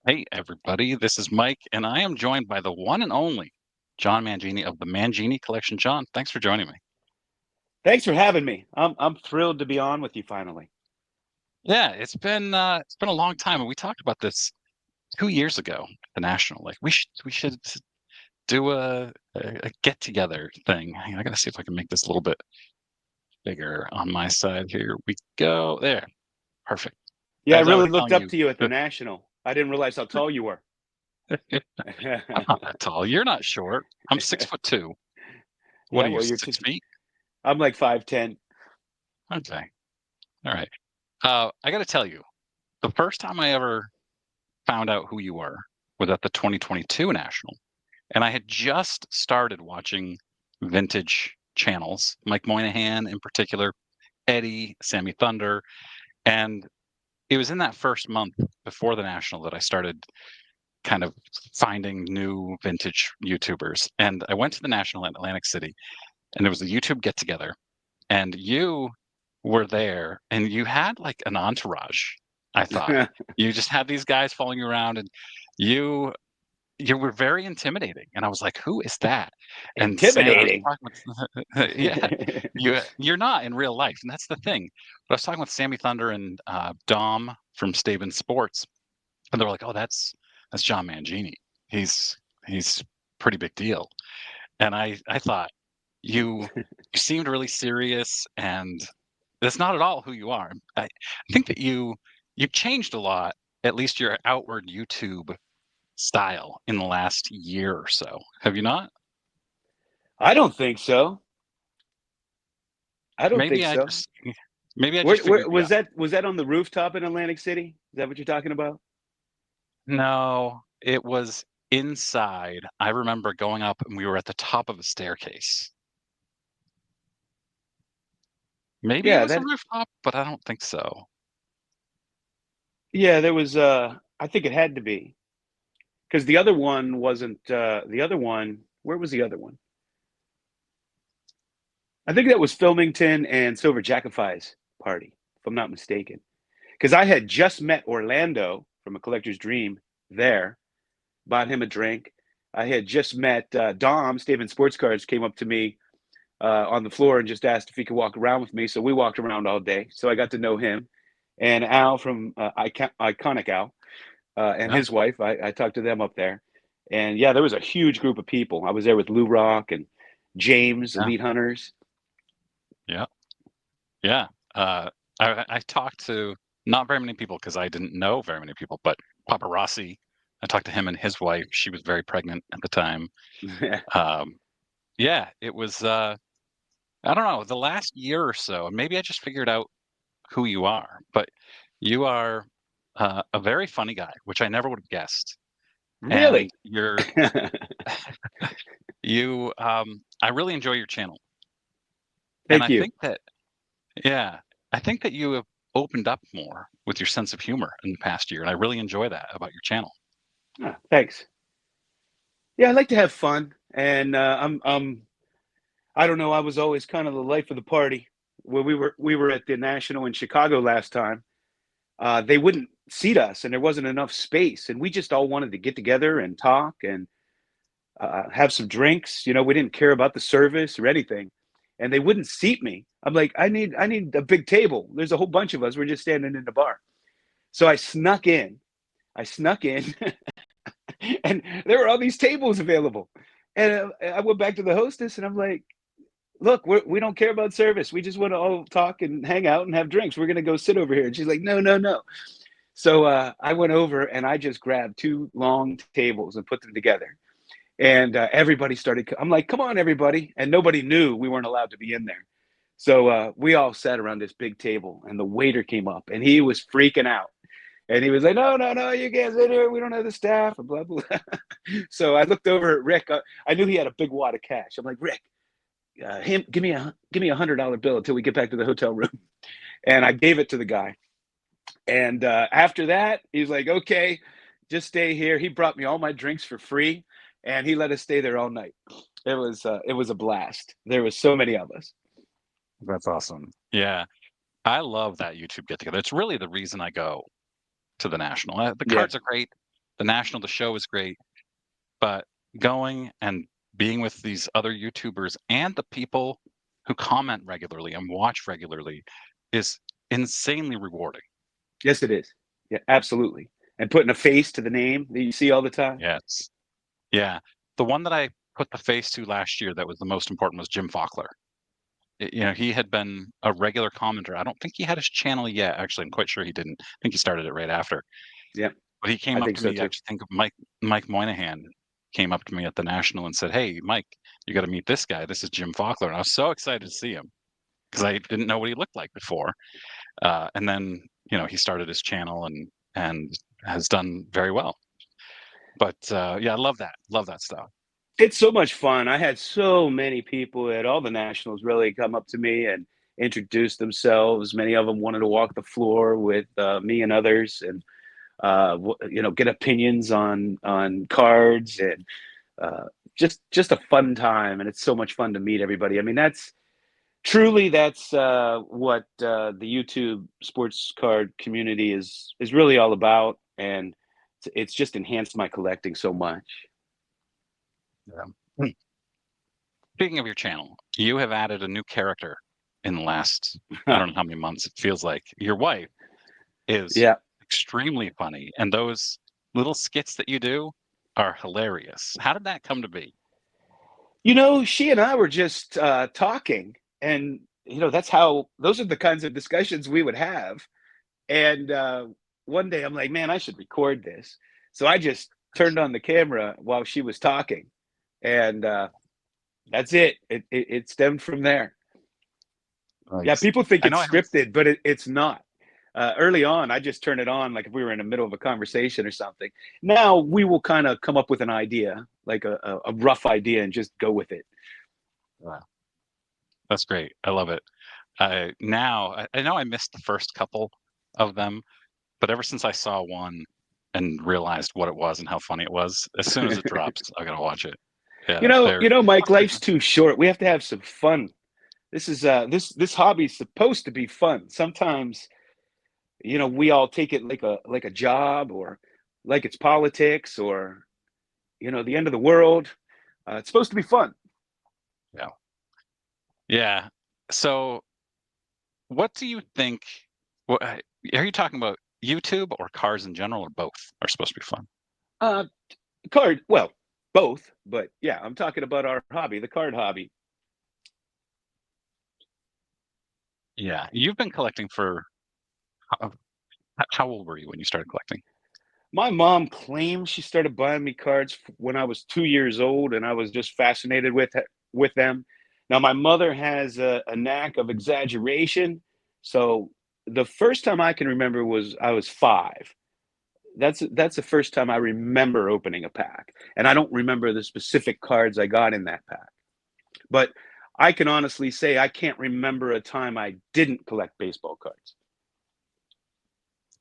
Hey, everybody, this is Mike, and I am joined by the one and only John Mangini of the Mangini Collection. John, thanks for joining me. Thanks for having me. I'm thrilled to be on with you finally. Yeah, it's been a long time, and we talked about this 2 years ago at the National. Like we should do a get together thing. Hang on, I gotta see if I can make this a little bit bigger on my side. Here we go. There, perfect. Yeah, I As I really was looked telling up you, to you at the National. I didn't realize how tall you were. I'm not that tall. You're not short. I'm 6'2". What Yeah, are you, well, 6 feet? I'm like 5'10". Okay, all right. I got to tell you, the first time I ever found out who you were was at the 2022 National, and I had just started watching vintage channels, Mike Moynihan in particular, Eddie, Sammy Thunder, and it was in that first month before the National that I started kind of finding new vintage YouTubers. And I went to the National in Atlantic City, and there was a YouTube get together, and you were there, and you had like an entourage. I thought you just had these guys following you around, and you you were very intimidating, and I was like, "Who is that?" And Sam, I was Intimidating. talking with, yeah, you're not in real life, and that's the thing. But I was talking with Sammy Thunder and Dom from Staben Sports, and they were like, "Oh, that's John Mangini. He's he's pretty big deal." And I thought you seemed really serious, and that's not at all who you are. I think that you've changed a lot, at least your outward YouTube style in the last year or so. Have you not? I don't think so. I don't Maybe think I so. just maybe I Where, just where figured you was out. that? Was that on the rooftop in Atlantic City? Is that what you're talking about? No, it was inside. I remember going up and we were at the top of a staircase. Maybe it Yeah, was a that. rooftop, but I don't think so. Yeah, there was. I think it had to be because the other one wasn't. The other one. Where was the other one? I think that was Filmington and Silver Jackify's party, if I'm not mistaken. Because I had just met Orlando from A Collector's Dream there, bought him a drink. I had just met Dom, Staven Sportscards, came up to me on the floor and just asked if he could walk around with me. So we walked around all day. So I got to know him. And Al from Iconic Al and Yeah, his wife, I talked to them up there. And yeah, there was a huge group of people. I was there with Lou Rock and James, yeah, Elite Hunters. yeah, yeah. I talked to not very many people because I didn't know very many people, but Paparazzi. I talked to him and his wife. She was very pregnant at the time. Um, yeah, it was. I don't know, the last year or so, and maybe I just figured out who you are, but you are a very funny guy, which I never would have guessed. Really? And I really enjoy your channel. And Thank I you. think that, yeah, I think that you have opened up more with your sense of humor in the past year. And I really enjoy that about your channel. Thanks. Yeah, I like to have fun, and I don't know. I was always kind of the life of the party. When we were at the National in Chicago last time, they wouldn't seat us, and there wasn't enough space, and we just all wanted to get together and talk and have some drinks. You know, we didn't care about the service or anything, and they wouldn't seat me. I'm like, I need a big table. There's a whole bunch of us. We're just standing in the bar. So I snuck in. I snuck in, and there were all these tables available. And I went back to the hostess, and I'm like, "Look, we don't care about service. We just want to all talk and hang out and have drinks. We're gonna go sit over here." And she's like, "No, no, no." So I went over and I just grabbed two long tables and put them together. And everybody started. I'm like, "Come on, everybody!" And nobody knew we weren't allowed to be in there. So we all sat around this big table, and the waiter came up, and he was freaking out. And he was like, "No, no, no, you can't sit here. We don't have the staff." And blah blah. So I looked over at Rick. I knew he had a big wad of cash. I'm like, "Rick, him, give me $100 bill until we get back to the hotel room." And I gave it to the guy. And after that, he's like, "Okay, just stay here." He brought me all my drinks for free, and he let us stay there all night. It was a blast. There was so many of us. That's awesome. Yeah, I love that YouTube get together. It's really the reason I go to the National. The Yeah, cards are great. the National, the show is great, but going and being with these other YouTubers and the people who comment regularly and watch regularly is insanely rewarding. Yes, it is. Yeah, absolutely. And putting a face to the name that you see all the time. Yes. Yeah. The one that I put the face to last year that was the most important was Jim Faulkner. He had been a regular commenter. I don't think he had his channel yet. Actually, I'm quite sure he didn't. I think he started it right after. Yeah, But he I came up think to so me. I too. actually think of Mike Moynihan came up to me at the National and said, "Hey, Mike, you got to meet this guy. This is Jim Faulkner." And I was so excited to see him because I didn't know what he looked like before. And then he started his channel and has done very well. But yeah, I love that. Love that stuff. It's so much fun. I had so many people at all the nationals really come up to me and introduce themselves. Many of them wanted to walk the floor with me and others, and get opinions on cards, and uh, just a fun time. And it's so much fun to meet everybody. I mean, that's what the YouTube sports card community is really all about, and it's just enhanced my collecting so much. Yeah. Hmm. Speaking of your channel, you have added a new character in the last, I don't know how many months it feels like. Your wife is Yeah. extremely funny, and those little skits that you do are hilarious. How did that come to be? She and I were just talking, and those are the kinds of discussions we would have. And one day I'm like, man, I should record this. So I just turned on the camera while she was talking, and that's it. It stemmed from there. Yeah, Nice. people think I know it's I have. scripted, but it's not. Early on, I just turn it on like if we were in the middle of a conversation or something. Now we will kind of come up with an idea, like a rough idea, and just go with it. Wow, that's great. I love it. I know I missed the first couple of them, but ever since I saw one and realized what it was and how funny it was, as soon as it drops, I gotta watch it. You Yeah, know, they're you know, Mike, plus they're life's too short. We have to have some fun. This hobby is supposed to be fun. Sometimes, we all take it like a job, or like it's politics, or the end of the world. It's supposed to be fun. yeah. Yeah. So what do you think? What are you talking about? YouTube or cars in general, or both are supposed to be fun? Uh, Card, well, both, but yeah, I'm talking about our hobby, the card hobby. Yeah, you've been collecting for how, how old were you when you started collecting? My mom claims she started buying me cards when I was 2 years old, and I was just fascinated with them. Now, my mother has a knack of exaggeration, so the first time I can remember was I was 5. That's the first time I remember opening a pack, and I don't remember the specific cards I got in that pack. But I can honestly say I can't remember a time I didn't collect baseball cards.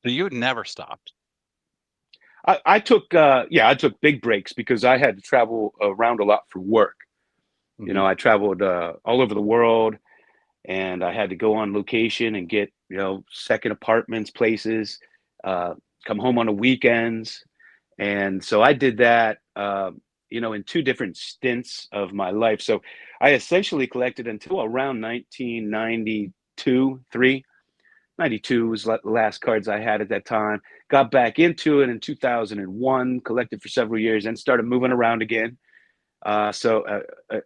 So you never stopped. I took big breaks because I had to travel around a lot for work. Hmm. I traveled all over the world, and I had to go on location and get second apartments, places, uh, come home on the weekends, and so I did that. In two different stints of my life. So I essentially collected until around 1992, 3. 92 was the last cards I had at that time. Got back into it in 2001, collected for several years, and started moving around again.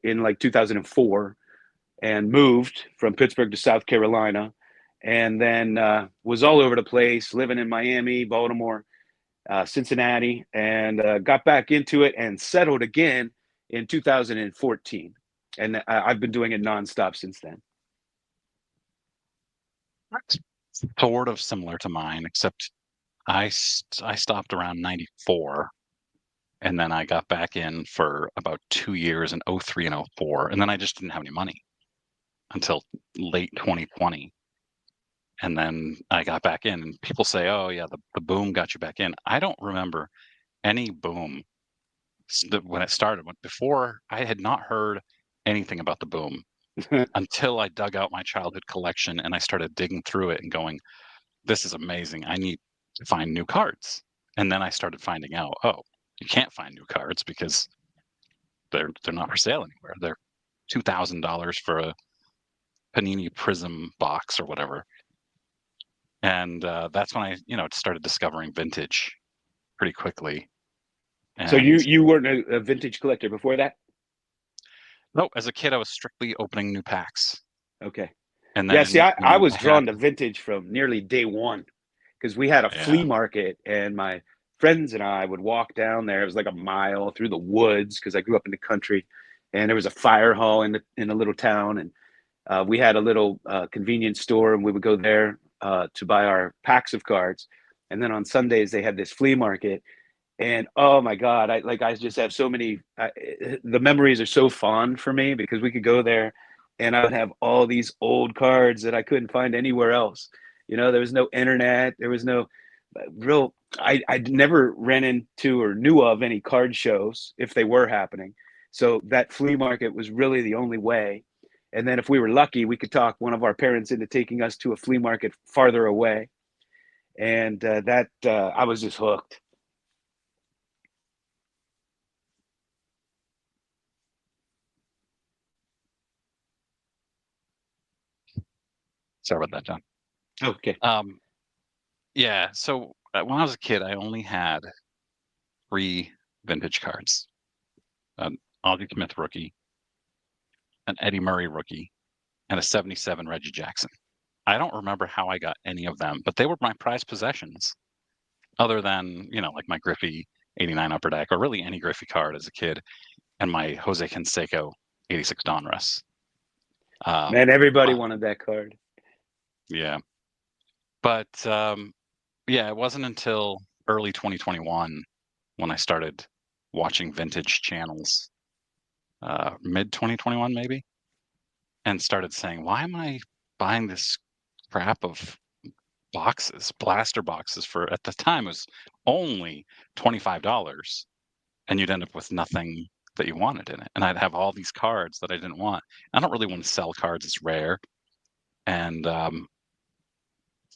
In like 2004, and moved from Pittsburgh to South Carolina, and then was all over the place, living in Miami, Baltimore, Cincinnati, and got back into it and settled again in 2014. And I've been doing it nonstop since then. That's sort of similar to mine, except I stopped around 94, and then I got back in for about 2 years in '03 and '04, and then I just didn't have any money until late 2020. And then I got back in, and people say, "Oh yeah, the boom got you back in." I don't remember any boom when it started. Before, I had not heard anything about the boom until I dug out my childhood collection and I started digging through it and going, "This is amazing. I need to find new cards." And then I started finding out, oh, you can't find new cards because they're not for sale anywhere. They're $2,000 for a Panini Prism box or whatever. And that's when I, started discovering vintage pretty quickly. So And you weren't a vintage collector before that? no, as a kid, I was strictly opening new packs. Okay. And Yeah, see, then I when was I had, drawn to vintage from nearly day one because we had a yeah, flea market and my friends and I would walk down there. It was like a mile through the woods because I grew up in the country, and there was a fire hall in a little town, and we had a little convenience store, and we would go there to buy our packs of cards. And then on Sundays they had this flea market, and oh my God, I just have so many. The memories are so fond for me because we could go there, and I would have all these old cards that I couldn't find anywhere else. There was no internet, there was no real. I never ran into or knew of any card shows if they were happening. So that flea market was really the only way. And then if we were lucky, we could talk one of our parents into taking us to a flea market farther away, and that I was just hooked. sorry about that, John. Okay. Um, yeah. So when I was a kid, I only had 3 vintage cards: an Ozzie Smith rookie, an Eddie Murray rookie, and a '77 Reggie Jackson. I don't remember how I got any of them, but they were my prized possessions. Other than like my Griffey '89 Upper Deck, or really any Griffey card as a kid, and my Jose Canseco '86 Donruss. Man, everybody But wanted that card. yeah, but yeah, it wasn't until early 2021 when I started watching vintage channels, mid 2021 maybe, and started saying, why am I buying this crap of boxes, blaster boxes for, at the time it was only $25, and you'd end up with nothing that you wanted in it. And I'd have all these cards that I didn't want. I don't really want to sell cards; it's rare. And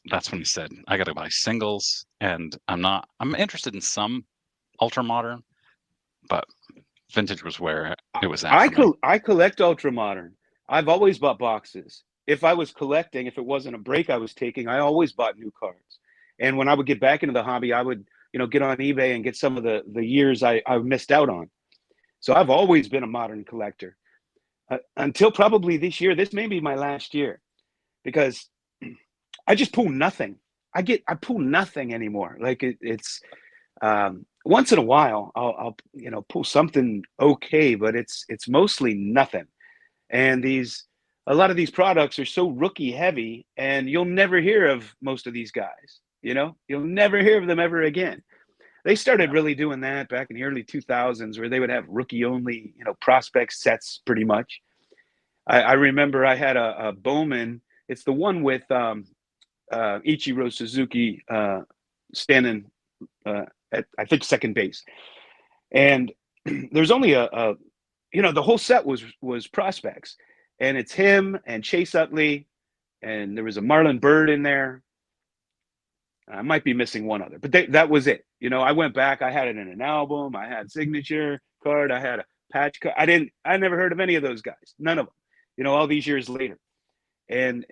that's when he said, I got to buy singles. And I'm interested in some ultra modern, but vintage was where it was at for me. I collect ultra modern. I've always bought boxes. If I was collecting, if it wasn't a break I was taking, I always bought new cards. And when I would get back into the hobby, I would, get on eBay and get some of the years I missed out on. So I've always been a modern collector until probably this year. This may be my last year because I just pull nothing. I pull nothing anymore. Like it's once in a while I'll pull something okay, but it's mostly nothing. And a lot of these products are so rookie heavy, and you'll never hear of most of these guys. You'll never hear of them ever again. They started Yeah. really doing that back in the early 2000s, where they would have rookie only, prospect sets pretty much. I remember I had a Bowman. It's the one with Ichiro Suzuki standing at, I think, second base. And there's only the whole set was prospects, and it's him and Chase Utley, and there was a Marlon Byrd in there. I might be missing one other, but that was it. I went back. I had it in an album. I had signature card. I had a patch card. I never heard of any of those guys. None of them. All these years later, and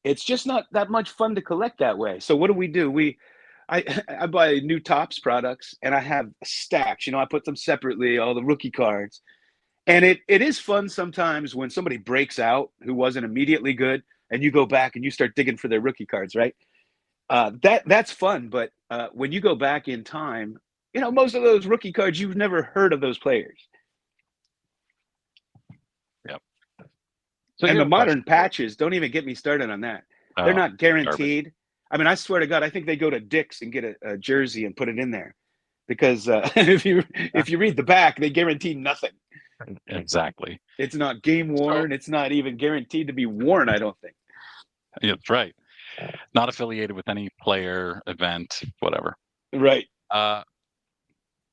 it's just not that much fun to collect that way. So what do? I buy new Tops products, and I have stacks. I put them separately, all the rookie cards. And it is fun sometimes when somebody breaks out who wasn't immediately good, and you go back and you start digging for their rookie cards, right? That's fun. But when you go back in time, most of those rookie cards, you've never heard of those players. Yep. So And the here's a question modern for you. patches, don't even get me started on that. They're Oh, not garbage. guaranteed. I mean, I swear to God, I think they go to Dick's and get a jersey and put it in there because if you read the back, they guarantee nothing. Exactly. It's not game So worn. It's not even guaranteed to be worn, I don't think. yeah, that's right. Not affiliated with any player, event, whatever. Right. Uh,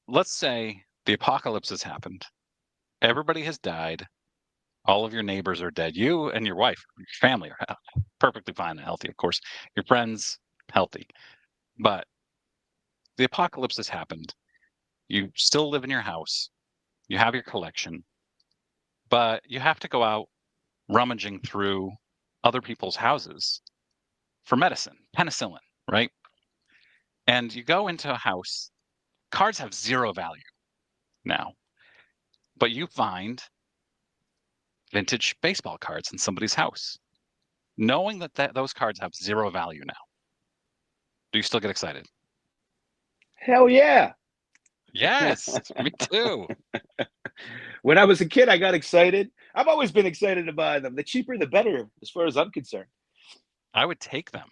let's say the apocalypse has happened. Everybody has died. All of your neighbors are dead. You and your wife, your family are perfectly fine and healthy, of course. Your friends, healthy. But the apocalypse has happened. You still live in your house. You have your collection, but you have to go out rummaging through other people's houses for medicine, penicillin, right? And you go into a house, cards have zero value now, but you find vintage baseball cards in somebody's house, knowing that those cards have zero value now. Do you still get excited? Hell yeah. Yes, me too. When I was a kid, I got excited. I've always been excited to buy them. The cheaper, the better, as far as I'm concerned. I would take them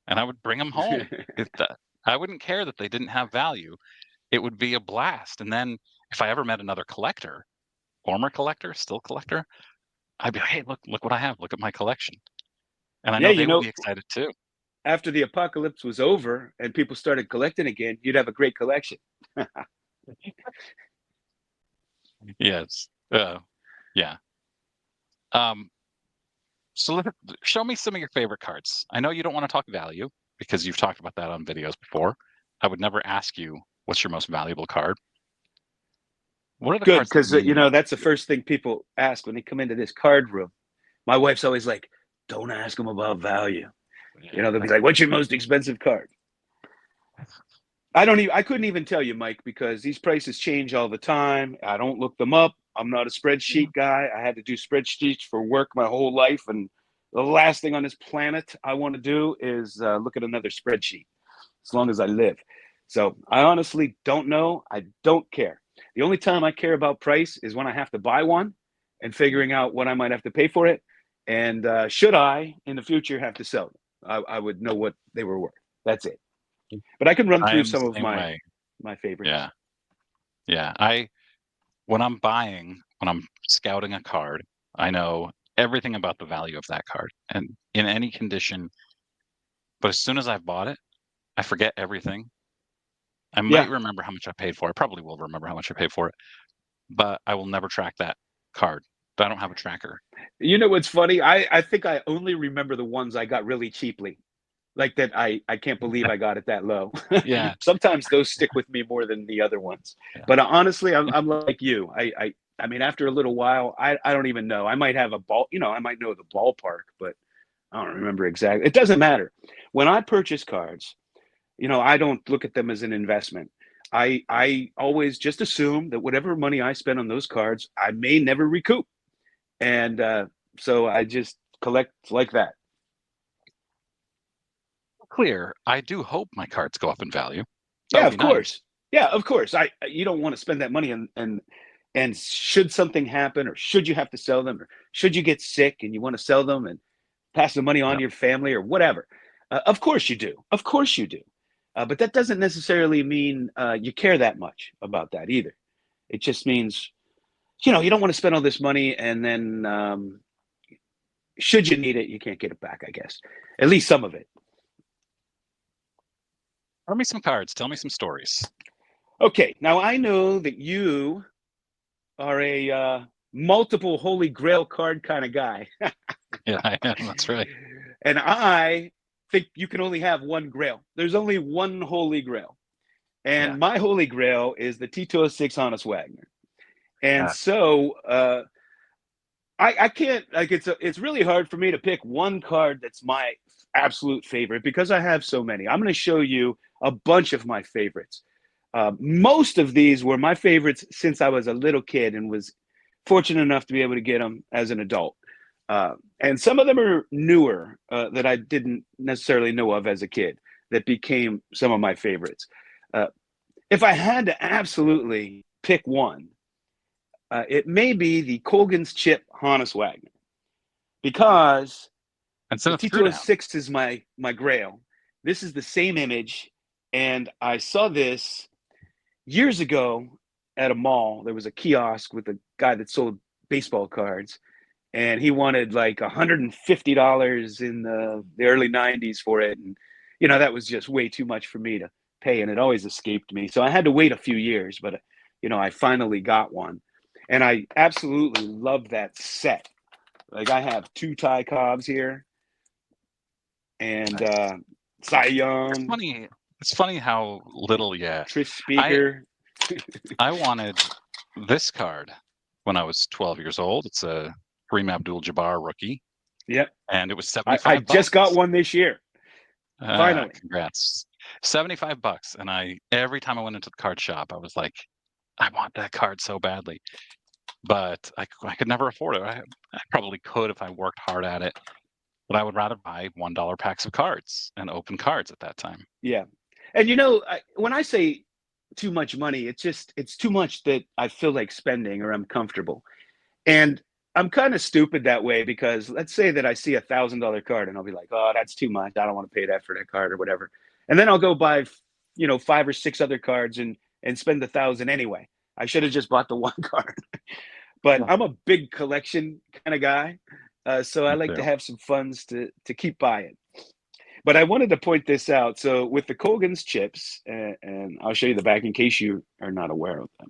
and I would bring them home. I wouldn't care that they didn't have value. It would be a blast. And then if I ever met another collector, former collector, still collector, I'd be like, hey, look what I have. Look at my collection. And I Yeah, know they would be excited too. after the apocalypse was over and people started collecting again, you'd have a great collection. Yes. Yeah. Um, so show me some of your favorite cards. I know you don't want to talk value because you've talked about that on videos before. I would never ask you what's your most valuable card. What are the Good, cards that because mean the most that's the to you? first thing people ask when they come into this card room. My wife's always like, "Don't ask them about value." They'll be like, "What's your most expensive card?" I couldn't even tell you, Mike, because these prices change all the time. I don't look them up. I'm not a spreadsheet guy. I had to do spreadsheets for work my whole life, and the last thing on this planet I want to do is look at another spreadsheet as long as I live. So I honestly don't know. I don't care. The only time I care about price is when I have to buy one and figuring out what I might have to pay for it. And should I in the future have to sell them, I would know what they were worth. That's it. But I can run I through am the some of same way. my favorites. Yeah. Yeah. When I'm scouting a card, I know everything about the value of that card and in any condition. But as soon as I've bought it, I forget everything. I might Yeah. remember how much I paid for it. I probably will remember how much I paid for it, but I will never track that card. I don't have a tracker. You know what's funny? I think I only remember the ones I got really cheaply. Like that I can't believe I got it that low. Yeah. Sometimes those stick with me more than the other ones. Yeah. But honestly, I'm like you. I mean, after a little while, I don't even know. I might have a ball, I might know the ballpark, but I don't remember exactly. It doesn't matter. When I purchase cards, I don't look at them as an investment. I always just assume that whatever money I spend on those cards, I may never recoup. And so I just collect like that. Clear. I do hope my cards go up in value. That Yeah, would of be nice. course. Yeah, of course. You don't want to spend that money and should something happen, or should you have to sell them, or should you get sick and you want to sell them and pass the money on Yeah. to your family or whatever. Of course you do. Of course you do. But that doesn't necessarily mean you care that much about that either. It just means, you don't want to spend all this money and then should you need it, you can't get it back, I guess. At least some of it. Tell me some cards. Tell me some stories. Okay, now I know that you are a multiple Holy Grail card kind of guy. Yeah, I am. That's right. And I think you can only have one Grail. There's only one Holy Grail. Yeah. And my Holy Grail is the T206 Hannes Wagner. And Yeah. so I can't, like, it's really hard for me to pick one card that's my absolute favorite because I have so many. I'm going to show you a bunch of my favorites. Most of these were my favorites since I was a little kid and was fortunate enough to be able to get them as an adult. And some of them are newer that I didn't necessarily know of as a kid that became some of my favorites. If I had to absolutely pick one, it may be the Colgan's Chip Hannes Wagner because And so the it's screw down. T206 is my grail. This is the same image, and I saw this years ago at a mall. There was a kiosk with a guy that sold baseball cards, and he wanted like $150 in the early 90s for it. And, that was just way too much for me to pay, and it always escaped me. So I had to wait a few years, but, I finally got one. And I absolutely love that set. Like I have two Ty Cobbs here and Nice. Cy It's Young. funny. It's funny how little, yeah. Trish I Speaker. I wanted this card when I was 12 years old. It's a Kareem Abdul-Jabbar rookie, Yep. and it was I 75 just got bucks. one this year. Finally. Congrats. 75 bucks. And every time I went into the card shop, I was like, I want that card so badly. But I could never afford it. I probably could if I worked hard at it, but I would rather buy $1 packs of cards and open cards at that time. Yeah. And when I say too much money, it's too much that I feel like spending or I'm comfortable. And I'm kind of stupid that way because let's say that I see $1,000 card and I'll be like, oh, that's too much. I don't want to pay that for that card or whatever. And then I'll go buy, 5 or 6 other cards and spend 1,000 anyway. I should have just bought the one card. But I'm a big collection kind of guy, so I Me like to too. have some funds to keep buying. But I wanted to point this out. So with the Colgan's chips, and I'll show you the back in case you are not aware of them.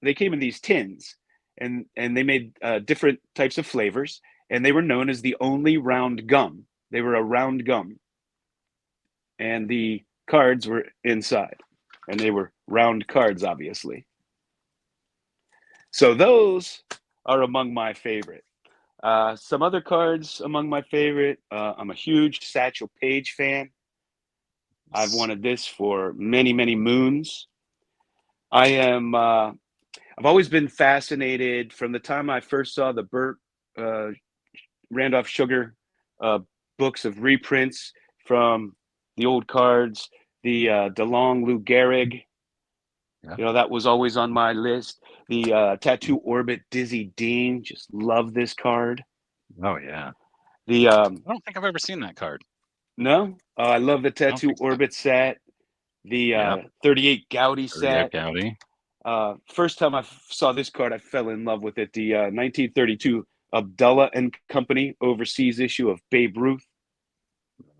They came in these tins, and they made different types of flavors, and they were known as the only round gum. They were a round gum, and the cards were inside, and they were round cards, obviously. So those are among my favorite. Some other cards among my favorite. I'm a huge Satchel Paige fan. I've wanted this for many, many moons. I am. I've always been fascinated from the time I first saw the Burt Randolph Sugar books of reprints from the old cards, the DeLong Lou Gehrig. Yeah. That was always on my list. The Tattoo Orbit Dizzy Dean. Just love this card. Oh, yeah. The I don't think I've ever seen that card. No, I love the I don't Tattoo think so. Orbit set. The Yep. 38 Gaudy 38 set. Gaudy. First time I saw this card, I fell in love with it. The 1932 Abdullah and Company overseas issue of Babe Ruth.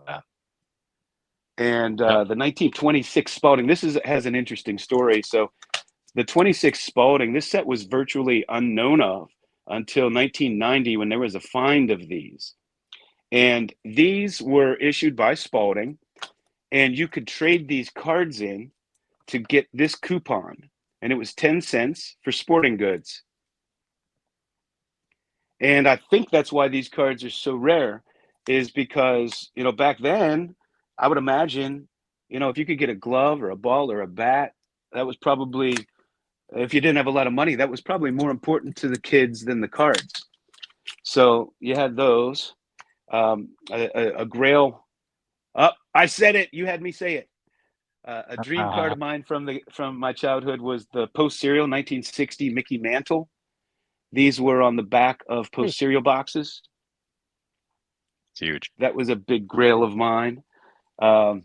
Yeah. And Yep. the 1926 Spalding. This has an interesting story. So the 26 Spalding, this set was virtually unknown of until 1990 when there was a find of these. And these were issued by Spalding, and you could trade these cards in to get this coupon, and it was 10 cents for sporting goods. And I think that's why these cards are so rare, is because, back then, I would imagine, if you could get a glove or a ball or a bat, that was probably, if you didn't have a lot of money, that was probably more important to the kids than the cards. So you had those. A Grail. Oh, I said it. You had me say it. A dream card of mine from my childhood was the Post Cereal 1960 Mickey Mantle. These were on the back of Post Cereal boxes. It's huge. That was a big grail of mine. I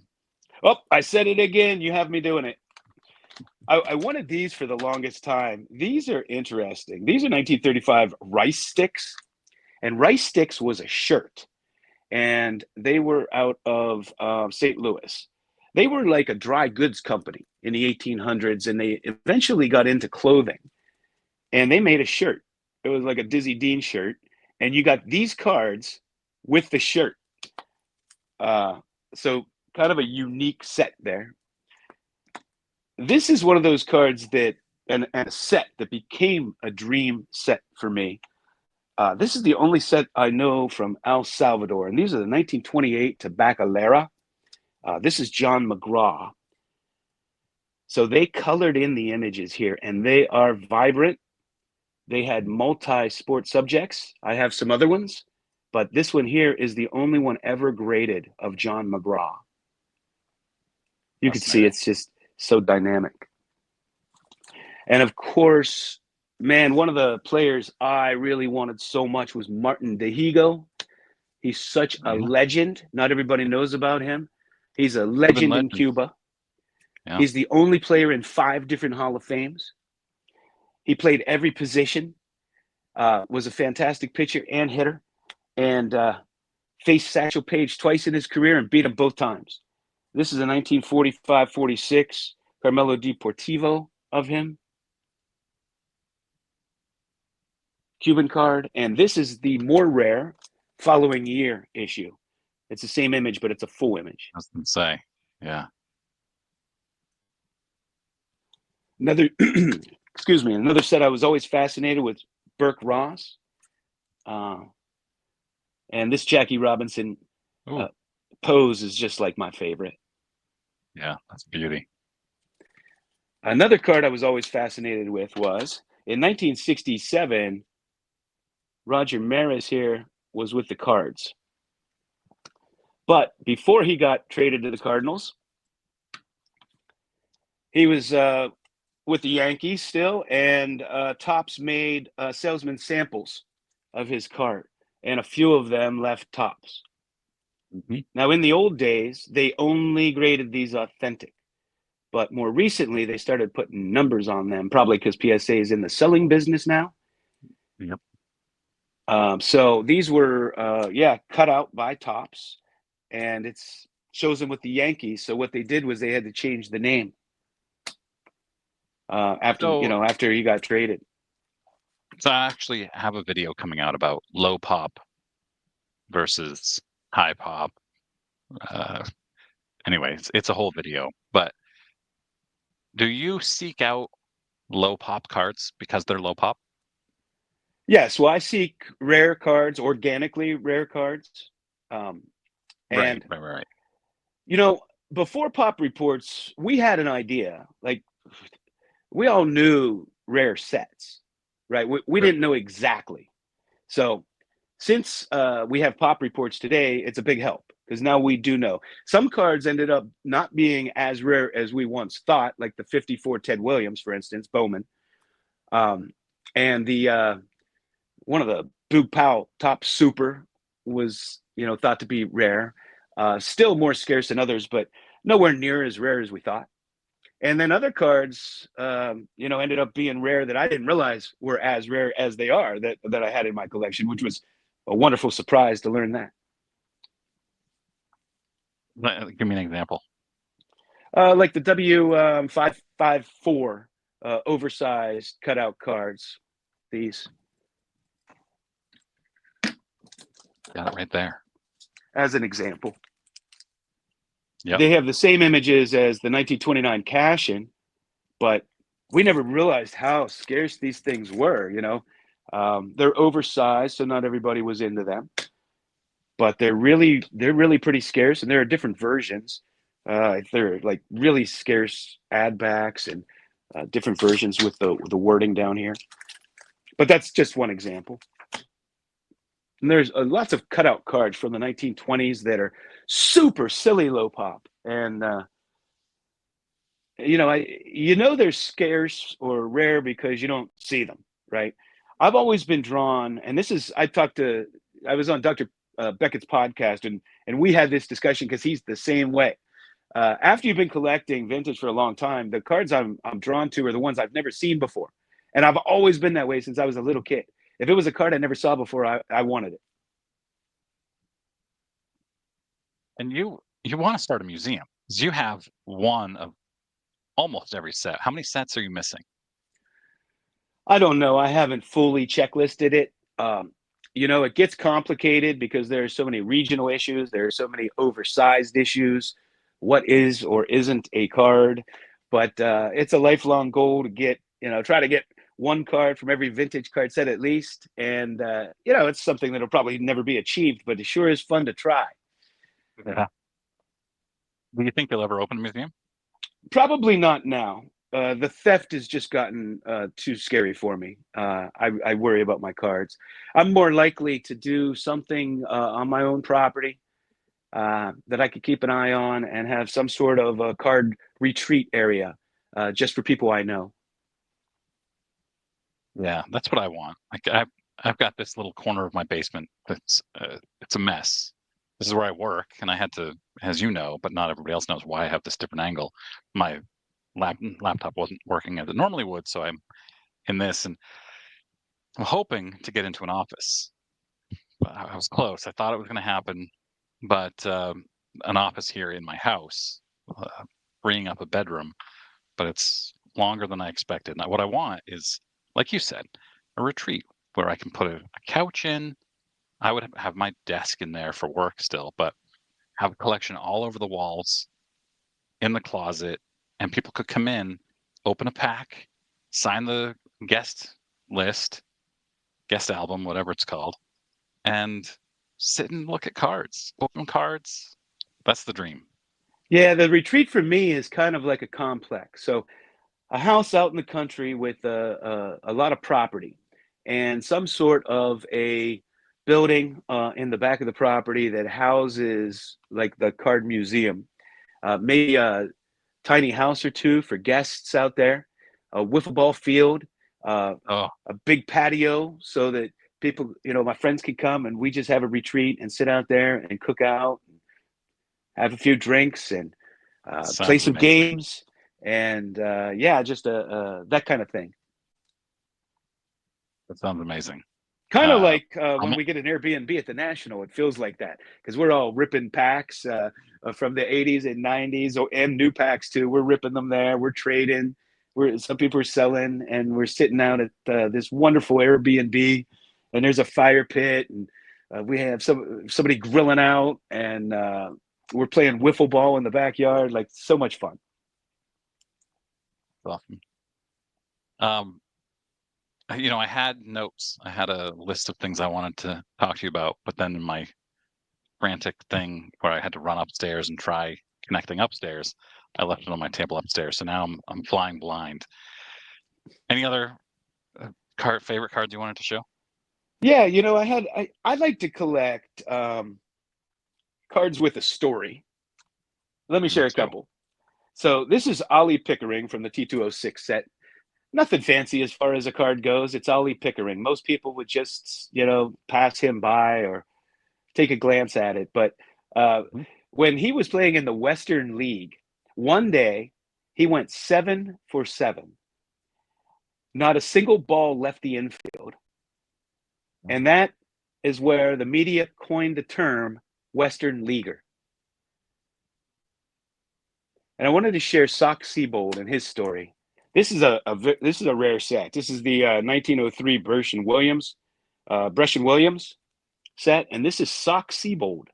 said it again. You have me doing it. I wanted these for the longest time. These are interesting. These are 1935 Rice Sticks, and Rice Sticks was a shirt, and they were out of St. Louis. They were like a dry goods company in the 1800s, and they eventually got into clothing, and they made a shirt. It was like a Dizzy Dean shirt, and you got these cards with the shirt. So kind of a unique set there. This is one of those cards and a set that became a dream set for me. This is the only set I know from El Salvador, and these are the 1928 Tabacalera. This is John McGraw. So they colored in the images here, and they are vibrant. They had multi-sport subjects. I have some other ones, but this one here is the only one ever graded of John McGraw. You can see it's just so dynamic. And of course, man, one of the players I really wanted so much was Martin Dehigo. He's such a legend. Not everybody knows about him. He's a legend in Cuba. Yeah. He's the only player in 5 different Hall of Fames. He played every position, was a fantastic pitcher and hitter, and faced Satchel Paige twice in his career and beat him both times. This is a 1945-46 Carmelo Deportivo of him. Cuban card, and this is the more rare following year issue. It's the same image, but it's a full image. I was gonna say, yeah. Another, excuse me, another set I was always fascinated with, Burke Ross. And this Jackie Robinson Ooh, pose is just like my favorite. yeah, that's beauty. Another card I was always fascinated with was in 1967, Roger Maris here was with the Cards. But before he got traded to the Cardinals, he was with the Yankees still, and Topps made salesman samples of his card, and a few of them left Topps. Mm-hmm. Now, in the old days, they only graded these authentic. But more recently, they started putting numbers on them, probably because PSA is in the selling business now. Yep. So these were, cut out by Topps, and it's shows them with the Yankees. So what they did was they had to change the name after he got traded. So I actually have a video coming out about low pop versus high pop. Anyways, it's a whole video. But do you seek out low pop cards because they're low pop? Yes, well, I seek rare cards, organically rare cards, and Right. you know, before Pop Reports, we had an idea. Like we all knew rare sets, right? We Sure. didn't know exactly. So since we have Pop Reports today, it's a big help because now we do know. Some cards ended up not being as rare as we once thought, like the 54 Ted Williams, for instance, Bowman, and the one of the Boog Powell Top Super was thought to be rare, still more scarce than others, but nowhere near as rare as we thought. And then other cards, ended up being rare that I didn't realize were as rare as they are that I had in my collection, which was a wonderful surprise to learn that. Give me an example. Like the W554 oversized cutout cards. These, Got it right there. as an example, Yep. they have the same images as the 1929 cash-in, but we never realized how scarce these things were. They're oversized, so not everybody was into them, but they're really pretty scarce, and there are different versions. They're like really scarce ad backs and different versions with the wording down here. But that's just one example. And there's lots of cutout cards from the 1920s that are super silly low pop, and they're scarce or rare because you don't see them, right? I've always been drawn, and I was on Dr. Beckett's podcast, and we had this discussion because he's the same way. After you've been collecting vintage for a long time, the cards I'm drawn to are the ones I've never seen before, and I've always been that way since I was a little kid. If it was a card I never saw before, I wanted it. And you want to start a museum because you have one of almost every set. How many sets are you missing? I don't know. I haven't fully checklisted it. It gets complicated because there are so many regional issues. There are so many oversized issues. What is or isn't a card? But it's a lifelong goal to try to get one card from every vintage card set at least. And, it's something that'll probably never be achieved, but it sure is fun to try. Yeah. Do you think you'll ever open a museum? Probably not now. The theft has just gotten too scary for me. I worry about my cards. I'm more likely to do something on my own property that I could keep an eye on and have some sort of a card retreat area just for people I know. Yeah, that's what I want. Like I've got this little corner of my basement that's it's a mess. This is where I work, and I had to, as you know, but not everybody else knows why I have this different angle. My laptop wasn't working as it normally would, so I'm in this, and I'm hoping to get into an office. But I was close. I thought it was going to happen, but an office here in my house, freeing up a bedroom, but it's longer than I expected. Now, what I want is, like you said, a retreat where I can put a couch in. I would have my desk in there for work still, but have a collection all over the walls in the closet, and people could come in, open a pack, sign the guest list, guest album, whatever it's called, and sit and look at cards, open cards. That's the dream. Yeah, the retreat for me is kind of like a complex. So a house out in the country with a lot of property and some sort of a building in the back of the property that houses like the card museum, maybe a tiny house or two for guests out there, a wiffle ball field, uh, Oh, a big patio so that people, my friends can come and we just have a retreat and sit out there and cook out, have a few drinks and play sounds some amazing. games and yeah, just that kind of thing. That sounds amazing. Kind of Uh, like how when many? we get an Airbnb at the National, it feels like that because we're all ripping packs from the 80s and 90s and new packs too. We're ripping them there. We're trading. Some people are selling, and we're sitting out at this wonderful Airbnb, and there's a fire pit, and we have somebody grilling out, and we're playing wiffle ball in the backyard. Like so much fun. Awesome. I had notes. I had a list of things I wanted to talk to you about, but then in my frantic thing where I had to run upstairs and try connecting upstairs, I left it on my table upstairs. So now I'm flying blind. Any other favorite cards you wanted to show? Yeah, I like to collect cards with a story. Let me Me share a too. couple. So this is Ollie Pickering from the T206 set. Nothing fancy as far as a card goes. It's Ollie Pickering. Most people would just, pass him by or take a glance at it. But uh, Mhm. when he was playing in the Western League, one day he went 7 for 7. Not a single ball left the infield. And that is where the media coined the term Western Leaguer. And I wanted to share Sock Siebold and his story. This is a rare set. This is the 1903 Brush and Williams set, and this is Sock Siebold.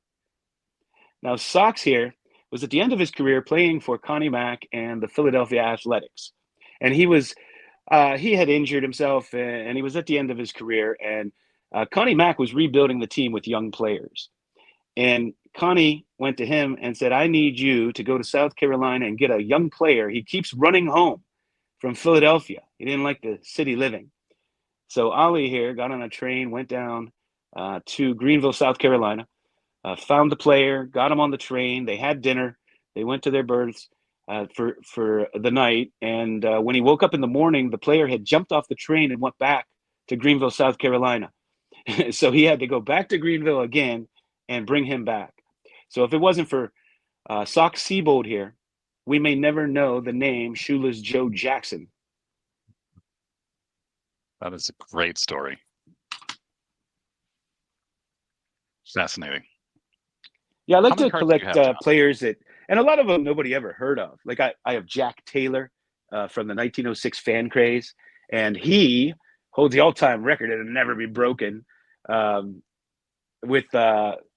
Now, Sox here was at the end of his career playing for Connie Mack and the Philadelphia Athletics, and he had injured himself, and he was at the end of his career. And Connie Mack was rebuilding the team with young players, and Connie went to him and said, "I need you to go to South Carolina and get a young player. He keeps running home from Philadelphia. He didn't like the city living." So Ollie here got on a train, went down to Greenville, South Carolina, found the player, got him on the train. They had dinner. They went to their berths for the night. And when he woke up in the morning, the player had jumped off the train and went back to Greenville, South Carolina. So he had to go back to Greenville again and bring him back. So if it wasn't for Sock Siebold here, we may never know the name Shoeless Joe Jackson. That is a great story. Fascinating. Yeah, I How like many to cards do you collect have, John? players and a lot of them nobody ever heard of. Like I have Jack Taylor from the 1906 fan craze, and he holds the all-time record and it'll never be broken. Um, with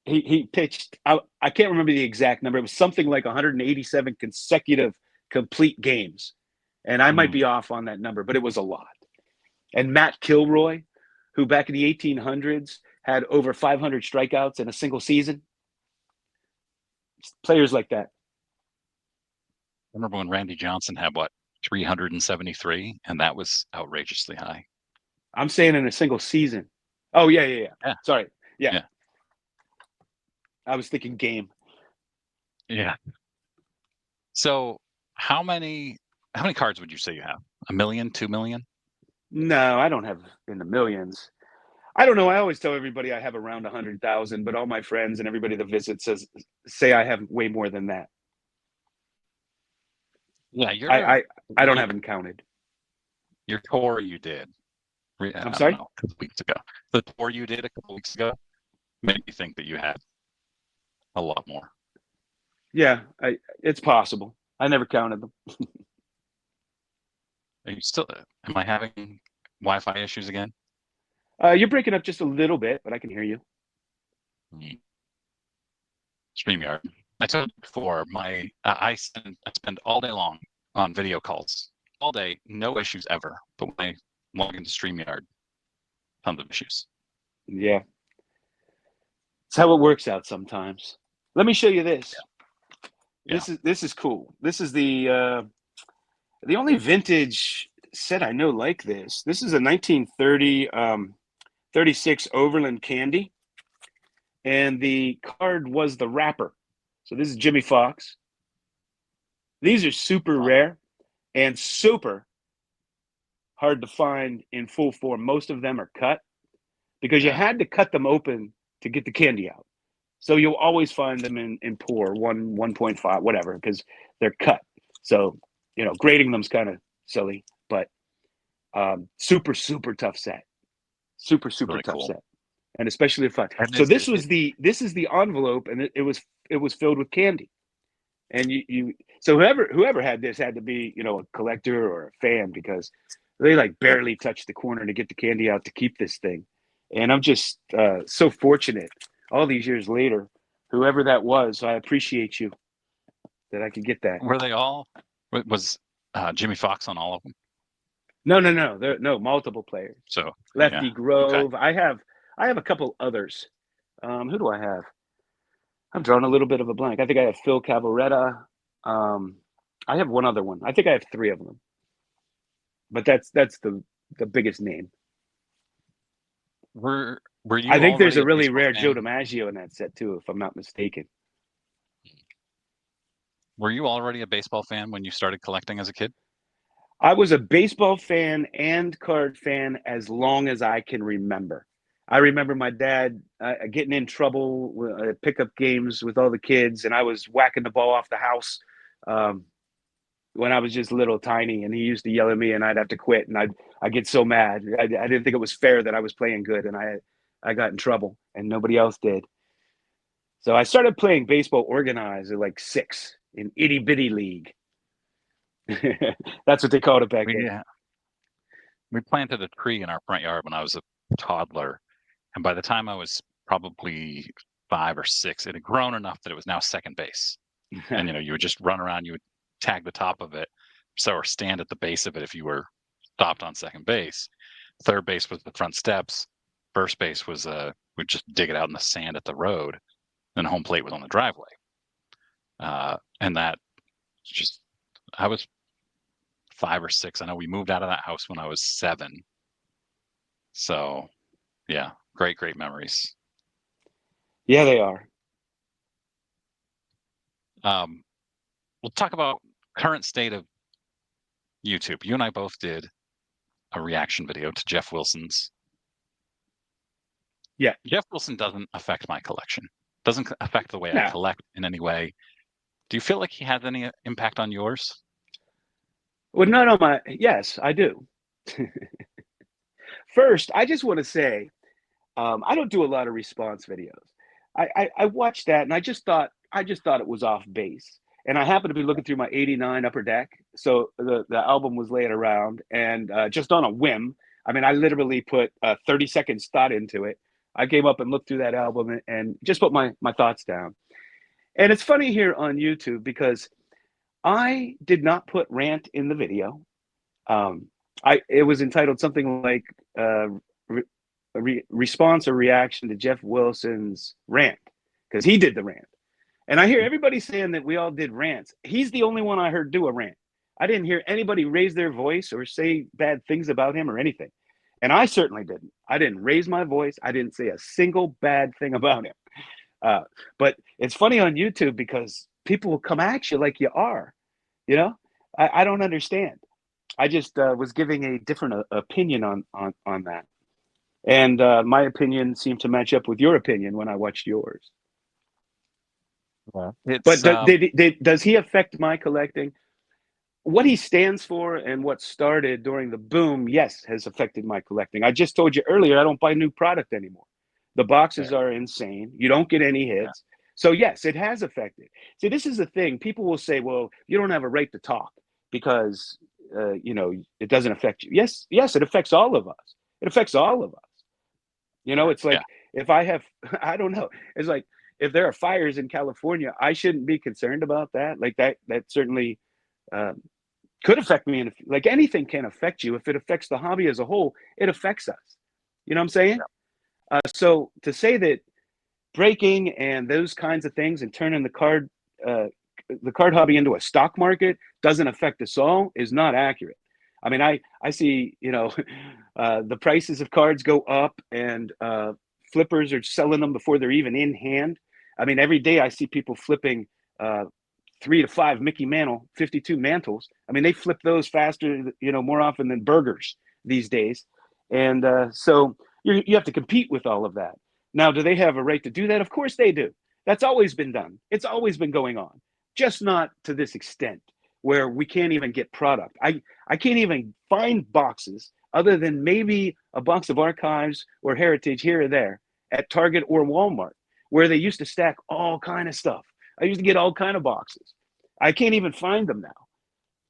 he pitched, I can't remember the exact number. It was something like 187 consecutive complete games, and I might Mm, be off on that number, but it was a lot. And Matt Kilroy, who back in the 1800s had over 500 strikeouts in a single season. Players like that. I remember when Randy Johnson had what, 373, and that was outrageously high. I'm saying in a single season. Oh yeah. Yeah, Sorry. Yeah, yeah, I was thinking game. yeah. So how many cards would you say you have? A million, 2 million? No, I don't have in the millions. I don't know. I always tell everybody I have around 100,000, but all my friends and everybody that visits say I have way more than that. Yeah, I I, I don't your have them counted. your tour you did. I'm I don't sorry. know, a couple weeks ago. The tour you did a couple weeks ago made me think that you had a lot more. Yeah, it's possible. I never counted them. Are you still? Am I having Wi-Fi issues again? You're breaking up just a little bit, but I can hear you. Mm. StreamYard. I told you before, I spend all day long on video calls, all day, no issues ever. But when I log into StreamYard, tons of issues. Yeah, it's how it works out sometimes. Let me show you this. Yeah. This is cool. This is the only vintage set I know like this. This is a 1930 36 Overland Candy, and the card was the wrapper. So this is Jimmy Fox. These are super rare and super hard to find in full form. Most of them are cut because you had to cut them open to get the candy out. So you'll always find them in pour 1.5, whatever, because they're cut. So, you know, grading them's kind of silly, but super, super tough set. Super, super Really tough cool. set. And especially fun. And So this is the envelope, and it was filled with candy. And so whoever had this had to be, you know, a collector or a fan, because they like barely touched the corner to get the candy out to keep this thing. And I'm just so fortunate all these years later, whoever that was, I appreciate you that I could get that. Were they all? Was Jimmy Fox on all of them? No. There no multiple players. So Lefty Grove. Okay. I have a couple others. Who do I have? I'm drawing a little bit of a blank. I think I have Phil Cavaretta. I have one other one. I think I have three of them. But that's the biggest name. Were you? I think there's already a really baseball rare fan? Joe DiMaggio in that set too, if I'm not mistaken. Were you already a baseball fan when you started collecting as a kid? I was a baseball fan and card fan as long as I can remember. I remember my dad getting in trouble at pickup games with all the kids, and I was whacking the ball off the house when I was just little tiny, and he used to yell at me, and I'd have to quit, and I'd get so mad. I didn't think it was fair that I was playing good, and I got in trouble, and nobody else did. So I started playing baseball organized at like 6 in itty bitty league. That's what they called it back then. Yeah. We planted a tree in our front yard when I was a toddler, and by the time I was probably 5 or 6, it had grown enough that it was now second base. And you would just run around, you would tag the top of it, or stand at the base of it if you were stopped on second base. Third base was the front steps. First base was we'd just dig it out in the sand at the road, and home plate was on the driveway. And that just, I was 5 or 6. I know we moved out of that house when I was 7. So, yeah, great memories. Yeah, they are. We'll talk about current state of YouTube. You and I both did a reaction video to Jeff Wilson's. Yeah. Jeff Wilson doesn't affect my collection. Doesn't affect the way No. I collect in any way. Do you feel like he has any impact on yours? Well, not on my. Yes, I do. First, I just want to say, I don't do a lot of response videos. I watched that, and I just thought it was off base. And I happened to be looking through my '89 Upper Deck, so the album was laying around, and just on a whim, I mean, I literally put 30 seconds thought into it. I came up and looked through that album and just put my thoughts down. And it's funny here on YouTube because I did not put rant in the video. It was entitled something like response or reaction to Jeff Wilson's rant, because he did the rant. And I hear everybody saying that we all did rants. He's the only one I heard do a rant. I didn't hear anybody raise their voice or say bad things about him or anything. And I certainly didn't. I didn't raise my voice. I didn't say a single bad thing about him. But it's funny on YouTube because people will come at you like you are. You know, I don't understand. I just was giving a different opinion on that. And my opinion seemed to match up with your opinion when I watched yours. But does he affect my collecting? What he stands for and what started during the boom, yes, has affected my collecting. I just told you earlier, I don't buy new product anymore. The boxes are insane. You don't get any hits. So yes, it has affected. See, this is the thing. People will say, well, you don't have a right to talk because, it doesn't affect you. Yes, it affects all of us. It affects all of us. It's like if I have, I don't know. It's like if there are fires in California, I shouldn't be concerned about that. Like that certainly uh, could affect me. And like anything can affect you. If it affects the hobby as a whole, it affects us. You know what I'm saying? So to say that breaking and those kinds of things and turning uh, the card hobby into a stock market doesn't affect us all is not accurate. I mean, I see, the prices of cards go up, and flippers are selling them before they're even in hand. I mean, every day I see people flipping 3 to 5 Mickey Mantle 52 mantles. I mean, they flip those faster, more often than burgers these days. And so you have to compete with all of that. Now, do they have a right to do that? Of course they do. That's always been done. It's always been going on, just not to this extent where we can't even get product. I can't even find boxes other than maybe a box of archives or heritage here or there at Target or Walmart, where they used to stack all kind of stuff. I used to get all kind of boxes. I can't even find them now.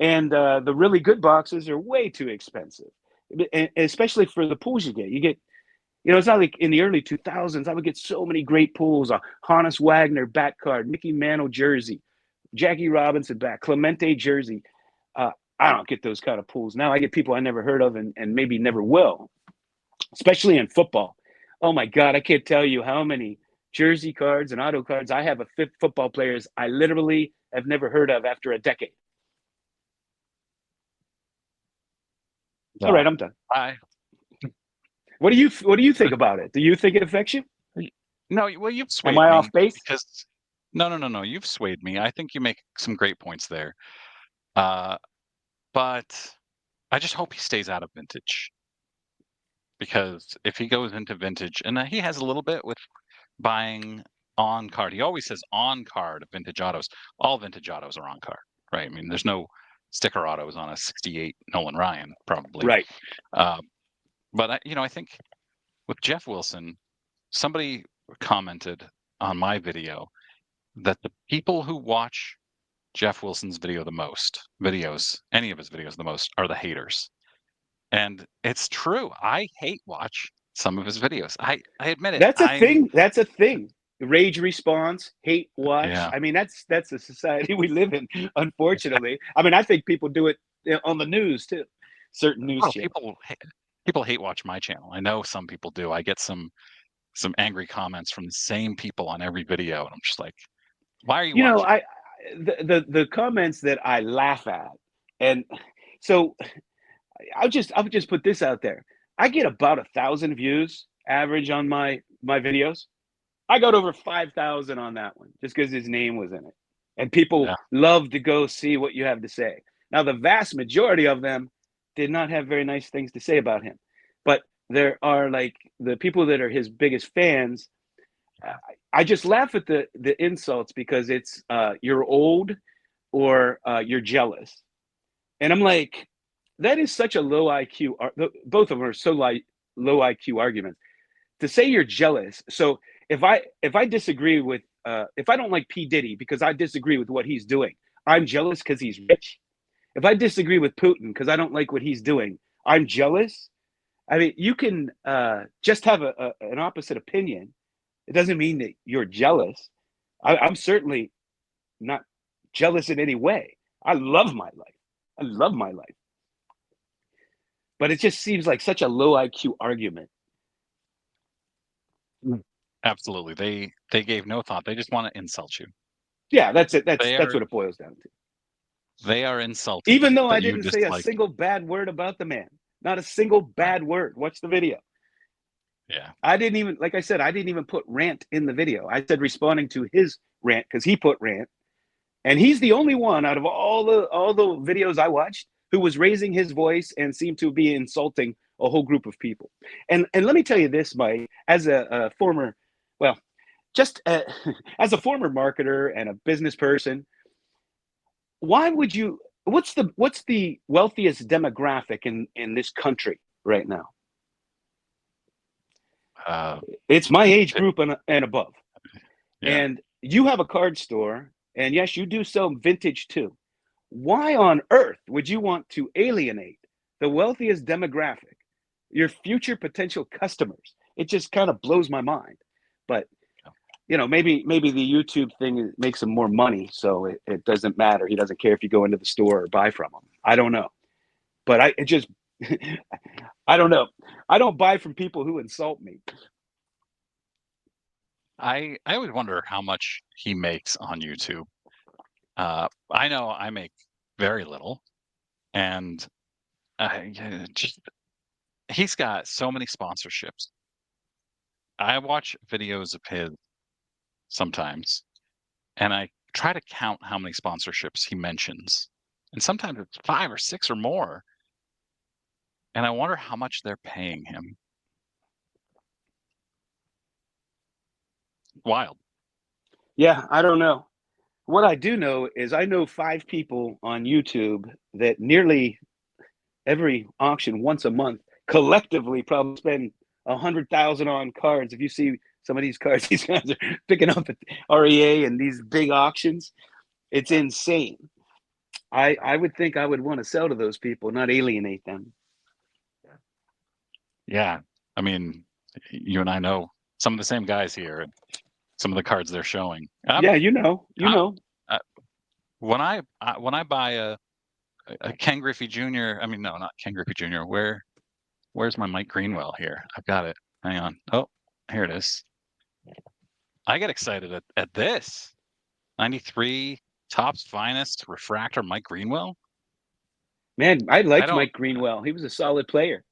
And the really good boxes are way too expensive, especially for the pools you get. It's not like in the early 2000s, I would get so many great pools, a Hannes Wagner back card, Mickey Mantle jersey, Jackie Robinson back, Clemente jersey. I don't get those kind of pools. Now I get people I never heard of and maybe never will, especially in football. Oh my God, I can't tell you how many jersey cards and auto cards I have of football players I literally have never heard of after a decade. All right, I'm done. I What do you think about it? Do you think it affects you? No, well, you've swayed Am I me off base? because no, you've swayed me. I think you make some great points there. Uh, but I just hope he stays out of vintage, because if he goes into vintage, and he has a little bit with buying on card. He always says on card vintage autos. All vintage autos are on card, right? I mean, there's no sticker autos on a 68 Nolan Ryan, probably. Right. But I think with Jeff Wilson, somebody commented on my video that the people who watch Jeff Wilson's any of his videos the most, are the haters. And it's true. I hate watch some of his videos. I admit it. That's a thing. That's a thing. Rage response, hate watch. Yeah. I mean, that's a society we live in, unfortunately. I mean, I think people do it on the news too. Certain news channels. People hate watch my channel. I know some people do. I get some angry comments from the same people on every video, and I'm just like, why are you watching? The comments that I laugh at, and so I'll just put this out there. I get about 1,000 views average on my videos. I got over 5,000 on that one just because his name was in it, and people love to go see what you have to say. Now, the vast majority of them did not have very nice things to say about him, but there are like the people that are his biggest fans. I just laugh at the insults because it's you're old or you're jealous, and I'm like, that is such a low IQ. Both of them are so low IQ arguments. To say you're jealous. So if I disagree with if I don't like P. Diddy because I disagree with what he's doing, I'm jealous because he's rich. If I disagree with Putin because I don't like what he's doing, I'm jealous. I mean, you can just have an opposite opinion. It doesn't mean that you're jealous. I'm certainly not jealous in any way. I love my life. I love my life. But it just seems like such a low IQ argument. Absolutely. They gave no thought. They just want to insult you. Yeah, that's it. That's what it boils down to. They are insulted. Even though I didn't say a single bad word about the man. Not a single bad word. Watch the video. Yeah. I didn't even, like I said, I didn't even put rant in the video. I said responding to his rant because he put rant. And he's the only one out of all the videos I watched who was raising his voice and seemed to be insulting a whole group of people. And let me tell you this, Mike, as a former, well, just as a former marketer and a business person, why would you, what's the wealthiest demographic in this country right now? It's my age group and above. Yeah. And you have a card store, and yes, you do sell vintage too. Why on earth would you want to alienate the wealthiest demographic, your future potential customers? It just kind of blows my mind. But maybe the YouTube thing makes him more money, so it doesn't matter. He doesn't care if you go into the store or buy from him. I don't know, but it just I don't know. I don't buy from people who insult me. I always wonder how much he makes on YouTube. I know I make very little, and just he's got so many sponsorships. I watch videos of his sometimes, and I try to count how many sponsorships he mentions, and sometimes it's 5 or 6 or more, and I wonder how much they're paying him. Wild. Yeah, I don't know. What I do know is I know 5 people on YouTube that nearly every auction once a month collectively probably spend 100,000 on cards. If you see some of these cards these guys are picking up at REA and these big auctions, it's insane. I would think I would want to sell to those people, not alienate them. Yeah. I mean, you and I know some of the same guys here and some of the cards they're showing. Yeah, you I, know. I when I buy a Ken Griffey Jr. I mean, no, not Ken Griffey Jr. Where's my Mike Greenwell here? I've got it. Hang on. Oh, here it is. I get excited at this 93 Topps Finest Refractor Mike Greenwell. Man, I I liked don't. Mike Greenwell. He was a solid player.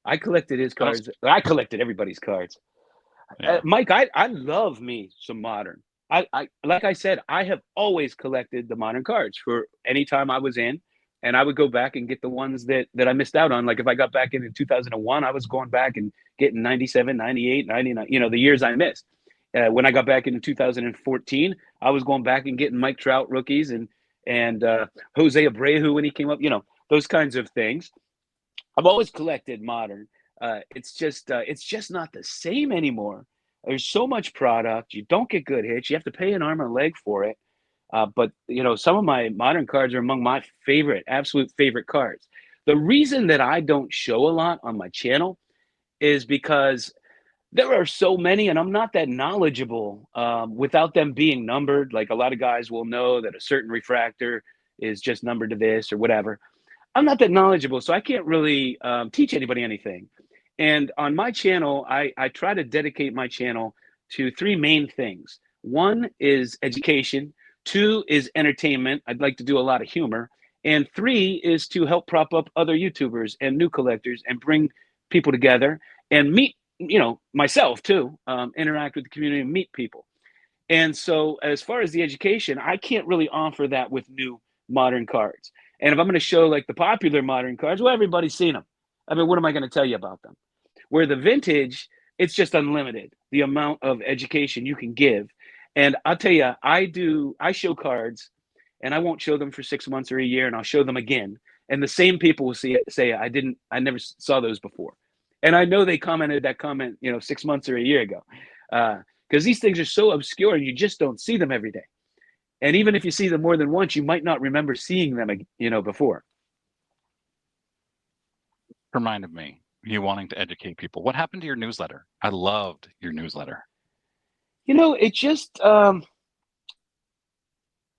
I collected his I don't. cards. I collected everybody's cards. Yeah. Mike, I love me some modern. I like I said, I have always collected the modern cards for any time I was in, and I would go back and get the ones that I missed out on. Like if I got back in 2001, I was going back and getting 97, 98, 99, the years I missed. When I got back in 2014, I was going back and getting Mike Trout rookies and Jose Abreu when he came up, those kinds of things. I've always collected modern. It's just not the same anymore. There's so much product. You don't get good hits. You have to pay an arm and a leg for it. But some of my modern cards are among my absolute favorite cards. The reason that I don't show a lot on my channel is because there are so many, and I'm not that knowledgeable without them being numbered. Like a lot of guys will know that a certain refractor is just numbered to this or whatever. I'm not that knowledgeable, so I can't really teach anybody anything. And on my channel, I try to dedicate my channel to 3 main things. One is education. 2 is entertainment. I'd like to do a lot of humor. And 3 is to help prop up other YouTubers and new collectors and bring people together and meet, myself too, interact with the community and meet people. And so, as far as the education, I can't really offer that with new modern cards. And if I'm going to show like the popular modern cards, well, everybody's seen them. I mean, what am I going to tell you about them? Where the vintage, it's just unlimited, the amount of education you can give. And I'll tell you, I show cards and I won't show them for 6 months or a year and I'll show them again. And the same people will say, I never saw those before. And I know they commented that comment, 6 months or a year ago. Because these things are so obscure and you just don't see them every day. And even if you see them more than once, you might not remember seeing them, before. Reminded me, you wanting to educate people. What happened to your newsletter? I loved your newsletter. It's just a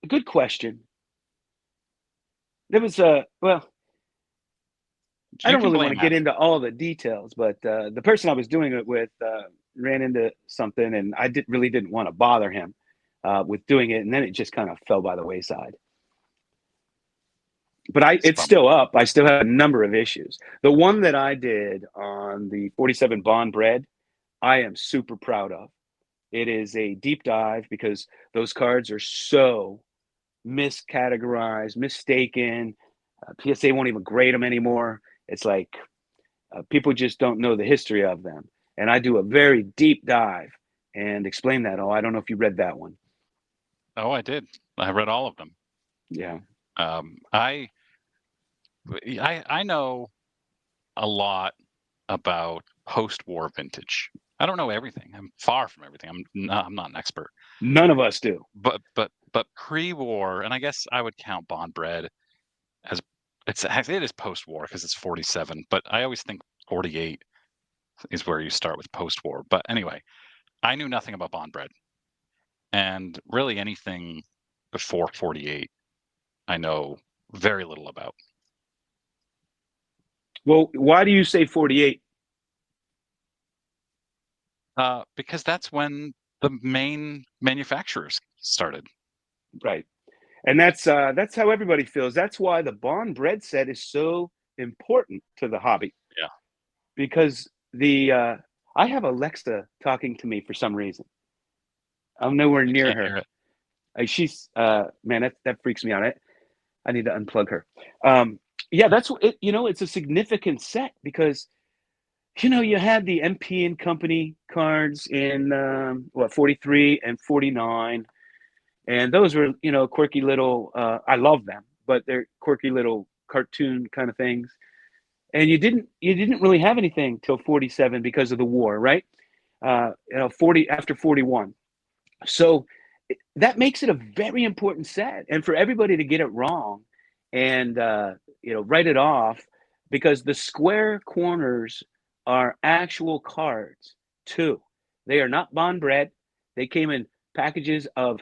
good question. There was well, I You don't can really want to blame get Heather. into all the details, but the person I was doing it with ran into something, and I really didn't want to bother him with doing it, and then it just kind of fell by the wayside. But It's a it's bummer. still up. I still have a number of issues. The one that I did on the 47 Bond Bread, I am super proud of. It is a deep dive because those cards are so miscategorized, mistaken. PSA won't even grade them anymore. It's like people just don't know the history of them. And I do a very deep dive and explain that. Oh, I don't know if you read that one. Oh, I did. I read all of them. Yeah. Um, I I know a lot about post-war vintage. I don't know everything. I'm far from everything. I'm not an expert. None of us do. But pre-war, and I guess I would count Bond Bread as it is post-war because it's 47. But I always think 48 is where you start with post-war. But anyway, I knew nothing about Bond Bread. And really anything before 48, I know very little about. Well, why do you say 48? Because that's when the main manufacturers started. Right. And that's how everybody feels. That's why the Bond bread set is so important to the hobby. Yeah. Because the I have Alexa talking to me for some reason. I'm nowhere I near can't hear her. it. She's man, that freaks me out. I need to unplug her. Yeah, that's it. It's a significant set because you had the MP and Company cards in 43 and 49, and those were quirky little. I love them, but they're quirky little cartoon kind of things. And you didn't really have anything till 47 because of the war, right? 40 after 41. So that makes it a very important set, and for everybody to get it wrong and write it off because the square corners are actual cards too. They are not bond bread. They packages of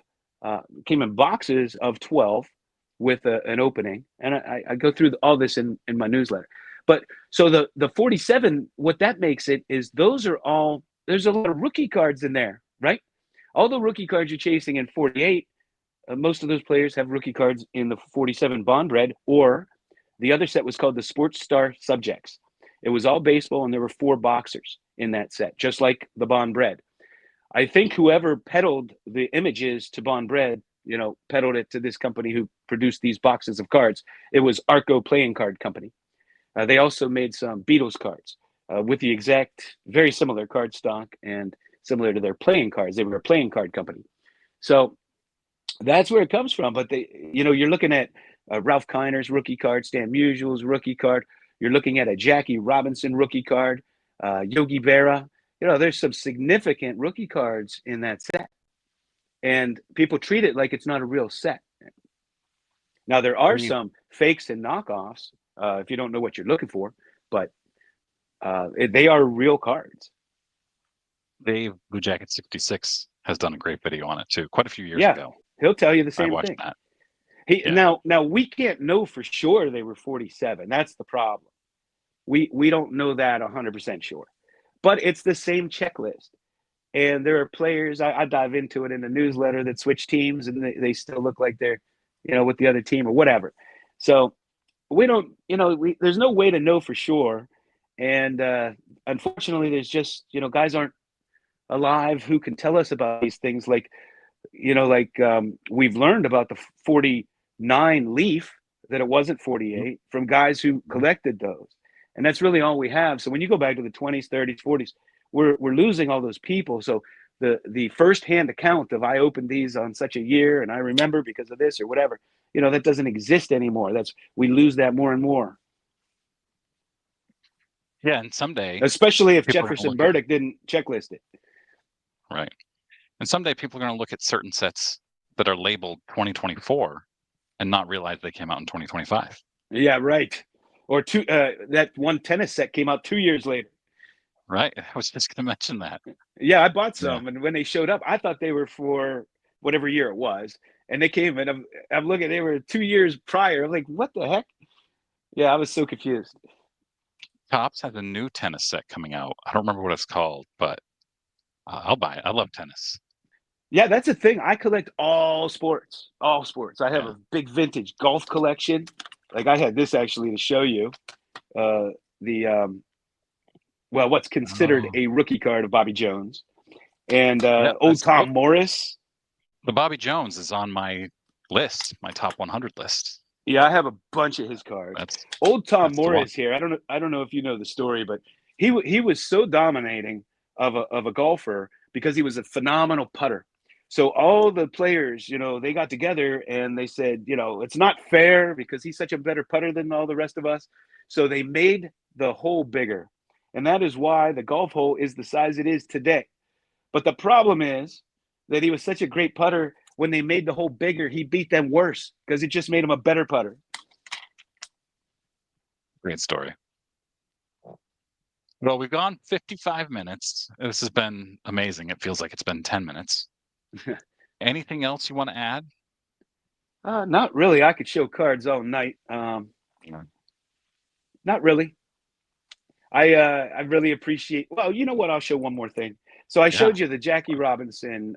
came in boxes of 12 with an opening, and I go through all this in my newsletter. But so the 47, what that makes it is there's a lot of rookie cards in there, right? All the rookie cards you're chasing in 48, most of those players have rookie cards in the 47 Bond Red, or the other set was called the Sports Star Subjects. It was all baseball, and there were 4 boxers in that set, just like the Bond Bread. I think whoever peddled the images to Bond Bread, peddled it to this company who produced these boxes of cards. It was Arco Playing Card Company. They also made some Beatles cards with the exact, very similar card stock and similar to their playing cards. They were a playing card company. So that's where it comes from. But you're looking at Ralph Kiner's rookie card, Stan Musial's rookie card. You're looking at a Jackie Robinson rookie card, Yogi Berra. There's some significant rookie cards in that set. And people treat it like it's not a real set. Now, there I are mean, some fakes and knockoffs if you don't know what you're looking for, but they are real cards. Dave Blue Jacket 66 has done a great video on it too, quite a few years Yeah, ago. he'll tell you the I same watched thing. that. He Yeah. now we can't know for sure they were 47. That's the problem. We don't know that 100% sure, but it's the same checklist. And there are players I dive into it in the newsletter that switch teams and they still look like they're with the other team or whatever. So we don't there's no way to know for sure. And unfortunately, there's just guys aren't alive who can tell us about these things we've learned about the 49 Leaf, that it wasn't 48, from guys who collected those. And that's really all we have. So when you go back to the 20s, 30s, 40s, we're losing all those people. So the first-hand account of I opened these on such a year and I remember because of this or whatever, that doesn't exist anymore. We lose that more and more. Yeah, and someday Especially if people are going to Jefferson look at Burdick didn't checklist it. right. And someday people are going to look at certain sets that are labeled 2024 and not realize they came out in 2025. Yeah, right. Or that one tennis set came out 2 years later. Right. I was just going to mention that. Yeah, I bought Yeah. some, and when they showed up, I thought they were for whatever year it was, and they came, and I'm looking, they were 2 years prior. I'm like, what the heck? Yeah, I was so confused. Topps has a new tennis set coming out. I don't remember what it's called, but I'll buy it. I love tennis. Yeah, that's a thing. I collect all sports, all sports. I have Yeah. a big vintage golf collection. Like I had this actually to show you. The what's considered Oh, a rookie card of Bobby Jones, and yeah. old Tom Morris. The Bobby Jones is on my list, my top 100 list. Yeah, I have a bunch of his cards. That's Old Tom that's the one. Morris here. I don't know if you know the story, but he was so dominating of a golfer because he was a phenomenal putter. So all the players, they got together and they said, it's not fair because he's such a better putter than all the rest of us. So they made the hole bigger. And that is why the golf hole is the size it is today. But the problem is that he was such a great putter. When they made the hole bigger, he beat them worse because it just made him a better putter. Great story. Well, we've gone 55 minutes. This has been amazing. It feels like it's been 10 minutes. Anything else you want to add? Not really. I could show cards all night. Yeah. Not really. I really appreciate. Well, you know what? I'll show one more thing. So I Yeah. showed you the Jackie Robinson.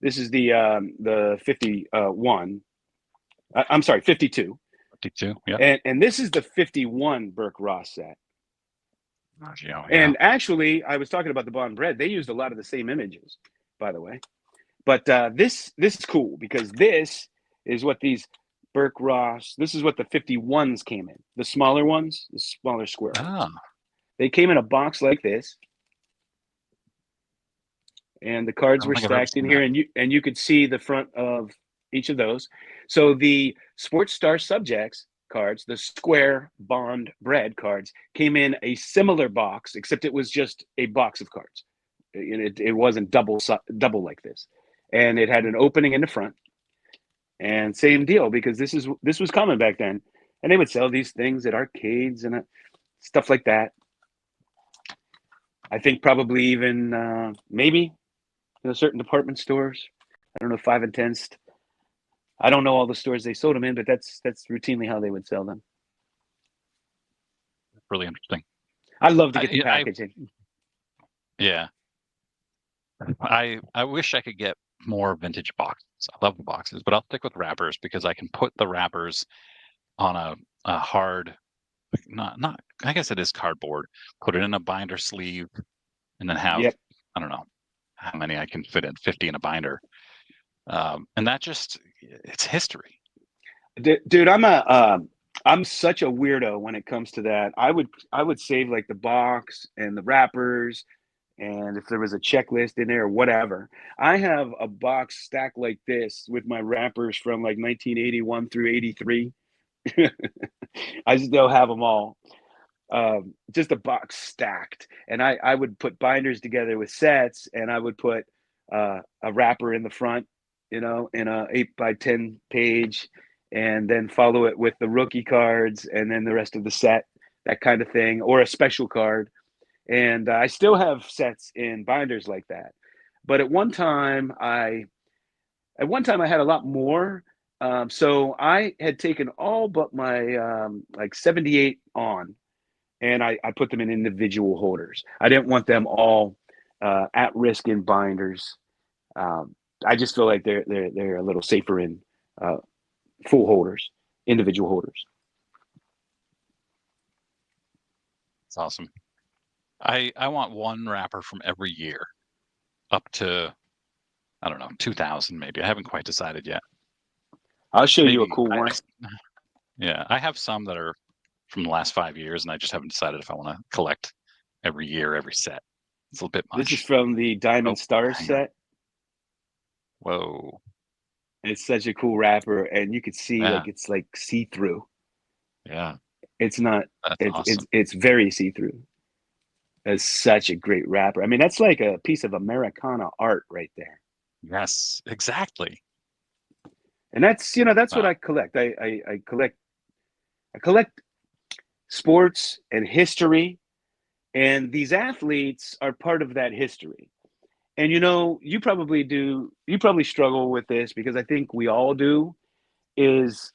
This is the 51. I'm sorry, 52, 52. Yep. and this is the 51 Burke Ross set. Yeah. Yeah. And actually, I was talking about the Bond Bread. They used a lot of the same images, by the way. But this is cool because this is what these Burke Ross. This is what the 51s came in. The smaller ones, the smaller square ones. Ah, They came in a box like this, and the I cards don't were think I've ever stacked in seen here, that. and you could see the front of each of those. So the Sports Star Subjects cards, the square Bond Bread cards, came in a similar box, except it was just a box of cards. It wasn't double like this, and it had an opening in the front. And same deal because this was common back then, and they would sell these things at arcades and stuff like that. I think probably even maybe certain department stores. I don't know, 5 and 10. I don't know all the stores they sold them in, but that's routinely how they would sell them. Really interesting. I love to get the I packaging. yeah. I wish I could get more vintage boxes. I love the boxes, but I'll stick with wrappers because I can put the wrappers on a hard, not I guess it is cardboard. Put it in a binder sleeve, and then have, Yep, I don't know how many I can fit in, 50 in a binder. And that just, it's history. dude, I'm such a weirdo when it comes to that. I would save like the box and the wrappers, and if there was a checklist in there or whatever. I have a box stacked like this with my wrappers from like 1981 through 83. I still have them all. Just a box stacked, and I would put binders together with sets, and I would put a wrapper in the front, in a 8 by 10 page, and then follow it with the rookie cards, and then the rest of the set, that kind of thing, or a special card. And I still have sets in binders like that. But at one time I had a lot more. So I had taken all but my like 78 on, and I put them in individual holders. I didn't want them all at risk in binders. I just feel like they're a little safer in uh, full holders, individual holders. It's awesome. I want one wrapper from every year up to, I don't know, 2000 maybe. I haven't quite decided yet. I'll show you a Maybe cool one. yeah, I have some that are from the last 5 years, and I just haven't decided if I want to collect every year, every set. It's a little bit This is much. from the Oh, Diamond Stars hang on. set. Whoa. It's such a cool wrapper, and you could see Yeah. like it's like see through. Yeah. It's not. That's awesome. It's very see through. It's such a great wrapper. I mean, that's like a piece of Americana art right there. Yes, exactly. And that's what Wow. I collect. I collect sports and history, and these athletes are part of that history. And you probably struggle with this because I think we all do, is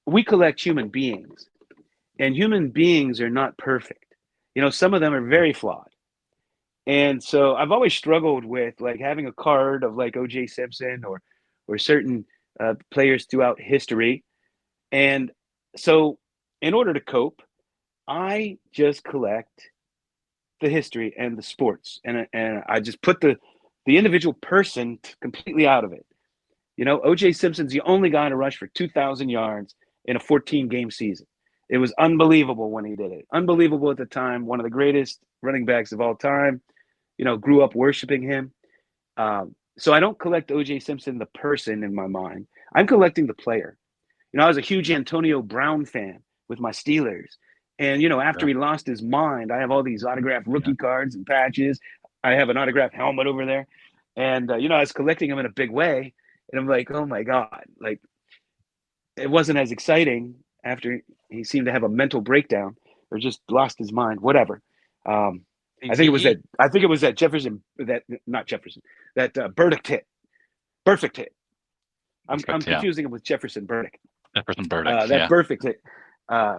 we collect human beings, and human beings are not perfect. Some of them are very flawed. And so I've always struggled with like having a card of like OJ Simpson or certain players throughout history. And so in order to cope, I just collect the history and the sports, and I just put the individual person completely out of it. OJ Simpson's the only guy to rush for 2,000 yards in a 14-game season. It was unbelievable when he did it. Unbelievable at the time. One of the greatest running backs of all time. Grew up worshiping him. So I don't collect OJ Simpson, the person, in my mind. I'm collecting the player. I was a huge Antonio Brown fan with my Steelers. And, after Yeah. he lost his mind, I have all these autographed Yeah. rookie cards and patches. I have an autographed helmet over there. And, I was collecting them in a big way. And I'm like, oh my God, like it wasn't as exciting after he seemed to have a mental breakdown or just lost his mind, whatever. He, he, I think it was that Jefferson, that not Jefferson, that Burdick hit. Perfect hit. I'm Perfect. Yeah. confusing him with Jefferson Burdick. Jefferson Burdick. That Yeah. perfect hit.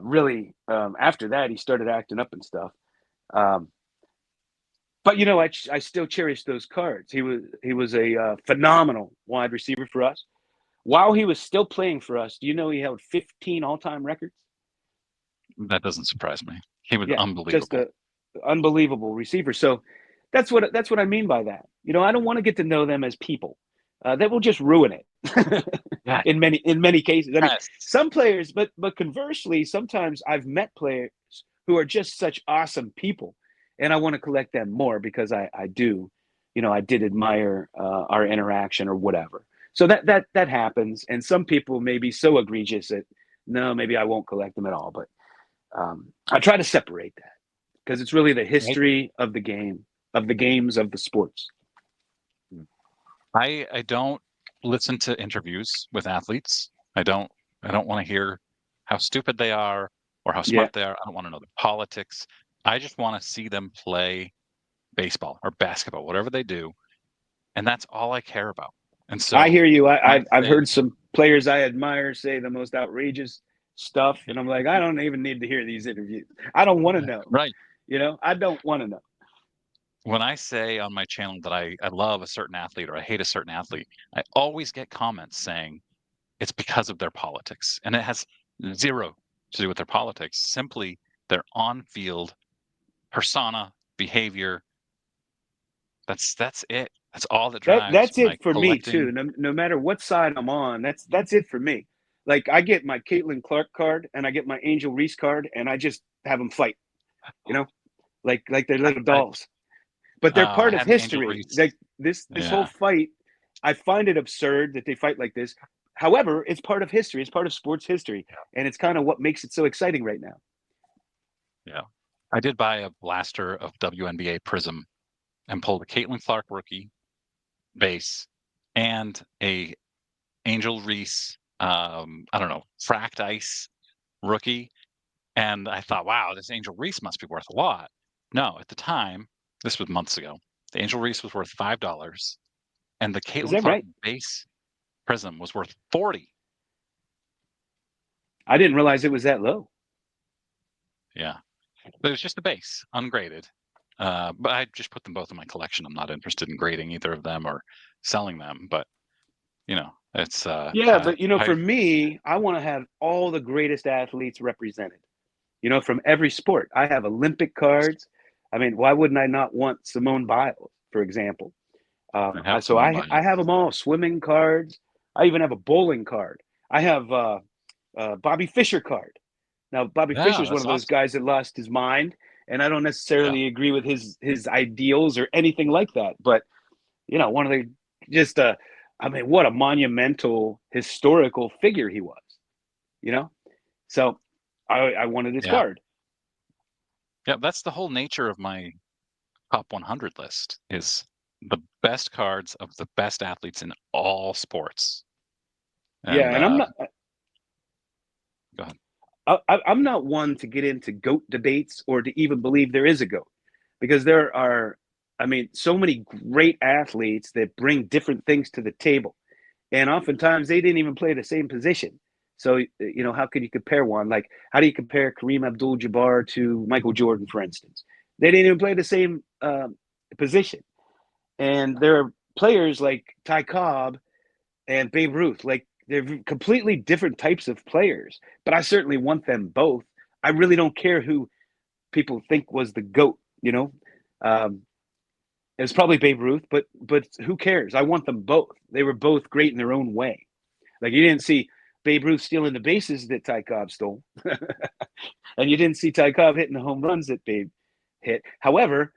Really, after that, he started acting up and stuff. Um, but I still cherish those cards. He was a phenomenal wide receiver for us. While he was still playing for us, do you know he held 15 all-time records? That doesn't surprise me. He was Yeah, just unbelievable. a unbelievable receiver. So that's what I mean by that. I don't want to get to know them as people. That will just ruin it Yeah. in many cases. I mean, Yes. some players, but conversely, sometimes I've met players who are just such awesome people, and I want to collect them more because I do, I did admire our interaction or whatever. So that happens, and some people may be so egregious that no, maybe I won't collect them at all. But I try to separate that because it's really the I, history of the game, of the games, of the sports. I don't listen to interviews with athletes. I don't want to hear how stupid they are or how Yeah, smart they are. I don't want to know the politics. I just want to see them play baseball or basketball, whatever they do, and that's all I care about. And I so hear you. when I I've say, heard some players I admire say the most outrageous stuff, and I'm like, I don't even need to hear these interviews. I don't want to know. right, I don't want to know. when I say on my channel that I love a certain athlete or I hate a certain athlete, I always get comments saying it's because of their politics. And it has zero to do with their politics, simply their on-field persona, behavior. That's it. That's all that drives That's my it for me too. collecting. No matter what side I'm on, that's it for me. Like I get my Caitlin Clark card and I get my Angel Reese card, and I just have them fight. You know, like they're little I dolls. But they're I part of had an Angel history. Reese. Like this whole Yeah, fight, I find it absurd that they fight like this. However, it's part of history. It's part of sports history, and it's kind of what makes it so exciting right now. yeah. I did buy a blaster of WNBA Prism and pulled a Caitlin Clark rookie base and a Angel Reese, I don't know, fracked ice rookie. And I thought, wow, this Angel Reese must be worth a lot. No, at the time, this was months ago, the Angel Reese was worth $5, and the Is Caitlin that Clark right? base prism was worth 40. I didn't realize it was that low. Yeah, but it was just the base, ungraded. But I just put them both in my collection. I'm not interested in grading either of them or selling them. But it's Yeah, but I for me, I want to have all the greatest athletes represented. From every sport. I have Olympic cards. I mean, why wouldn't I not want Simone Biles, for example? have So Simone I have Biles. them all. Swimming cards. I even have a bowling card. I have Bobby Fischer card. Now, Bobby Fischer Yeah, is one that's of those awesome. guys that lost his mind, and I don't Yeah, necessarily agree with his ideals or anything like that. But one of the just I mean, what a monumental historical figure he was. You know, so I wanted his yeah, card. yeah. That's the whole nature of my top 100 list is the best cards of the best athletes in all sports. Yeah, And and go ahead. I'm not one to get into goat debates or to even believe there is a goat, because there are, I mean, so many great athletes that bring different things to the table, and oftentimes they didn't even play the same position. So how could you compare one? Like, how do you compare Kareem Abdul-Jabbar to Michael Jordan, for instance? They didn't even play the same position, and there are players like Ty Cobb and Babe Ruth. Like, they're completely different types of players, but I certainly want them both. I really don't care who people think was the GOAT, Um, it was probably Babe Ruth, but who cares? I want them both. They were both great in their own way. Like, you didn't see Babe Ruth stealing the bases that Ty Cobb stole, and you didn't see Ty Cobb hitting the home runs that Babe hit. However,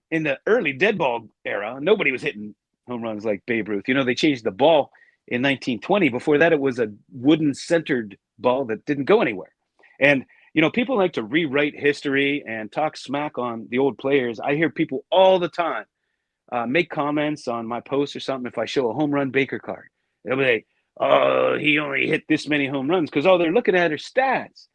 in the early dead ball era, nobody was hitting home runs like Babe Ruth. They changed the ball in 1920. Before that, it was a wooden centered ball that didn't go anywhere. And, people like to rewrite history and talk smack on the old players. I hear people all the time make comments on my post or something if I show a home run Baker card. They'll be like, oh, he only hit this many home runs because all they're looking at are stats.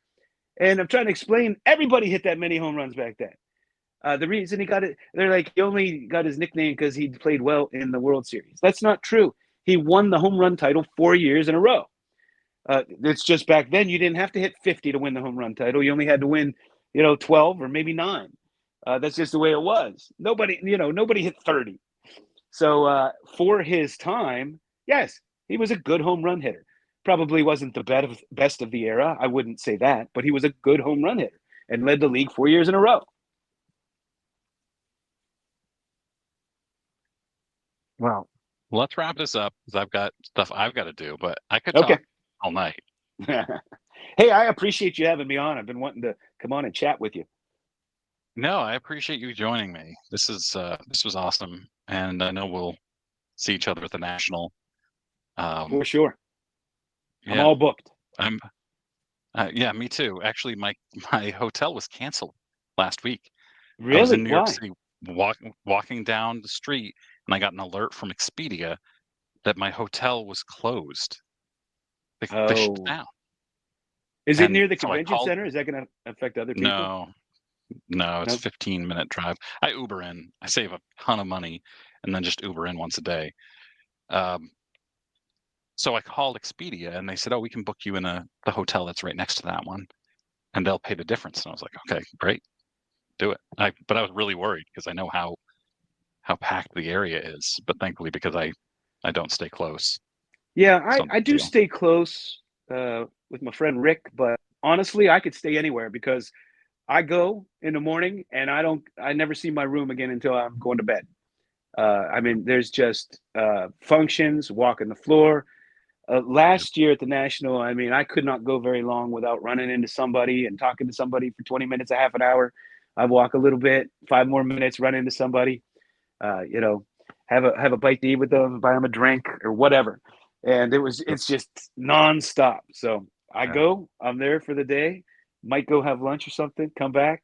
And I'm trying to explain everybody hit that many home runs back then. The reason he got it, they're like, he only got his nickname because he played well in the World Series. That's not true. He won the home run title 4 years in a row. It's just back then you didn't have to hit 50 to win the home run title. You only had to win, 12 or maybe 9. That's just the way it was. Nobody hit 30. So for his time, yes, he was a good home run hitter. Probably wasn't the best of the era. I wouldn't say that, but he was a good home run hitter and led the league 4 years in a row. Well, let's wrap this up because I've got stuff I've got to do, but I could Okay. talk all night. Hey, I appreciate you having me on. I've been wanting to come on and chat with you. No, I appreciate you joining me. This was awesome, and I know we'll see each other at the national. For sure. I'm Yeah, all booked. I'm. Yeah, me too. Actually, my hotel was canceled last week. I was in Really? New York Why? City walking down the street, and I got an alert from Expedia that my hotel was closed. They shut Oh. down, Is it and near the so I convention called. center? Is that going to affect other people? No, no, it's a No. 15-minute drive. I Uber in. I save a ton of money, and then just Uber in once a day. Um, so I called Expedia, and they said, "Oh, we can book you in the hotel that's right next to that one, and they'll pay the difference." And I was like, "Okay, great, do it." But I was really worried because I know how packed the area is. But thankfully, because I don't stay close, Yeah, it's I, no I big do deal. stay close with my friend Rick, but honestly, I could stay anywhere because I go in the morning and I never see my room again until I'm going to bed. I mean, there's just functions, walking the floor. Yep. Last year at the National, I mean, I could not go very long without running into somebody and talking to somebody for 20 minutes, a half an hour. I walk a little bit, 5 more minutes, run into somebody, uh, you know, have a bite to eat with them, buy them a drink or whatever. And Yep. it's just nonstop. So I Yeah. go, I'm there for the day, might go have lunch or something, come back.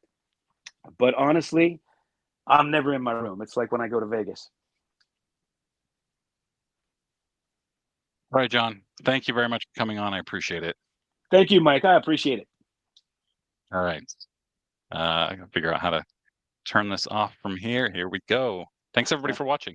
But honestly, I'm never in my room. It's like when I go to Vegas. All right, John. Thank you very much for coming on. I appreciate it. Thank you, Mike. I appreciate it. All right. I gotta figure out how to turn this off from here. Here we go. Thanks everybody Yeah. for watching.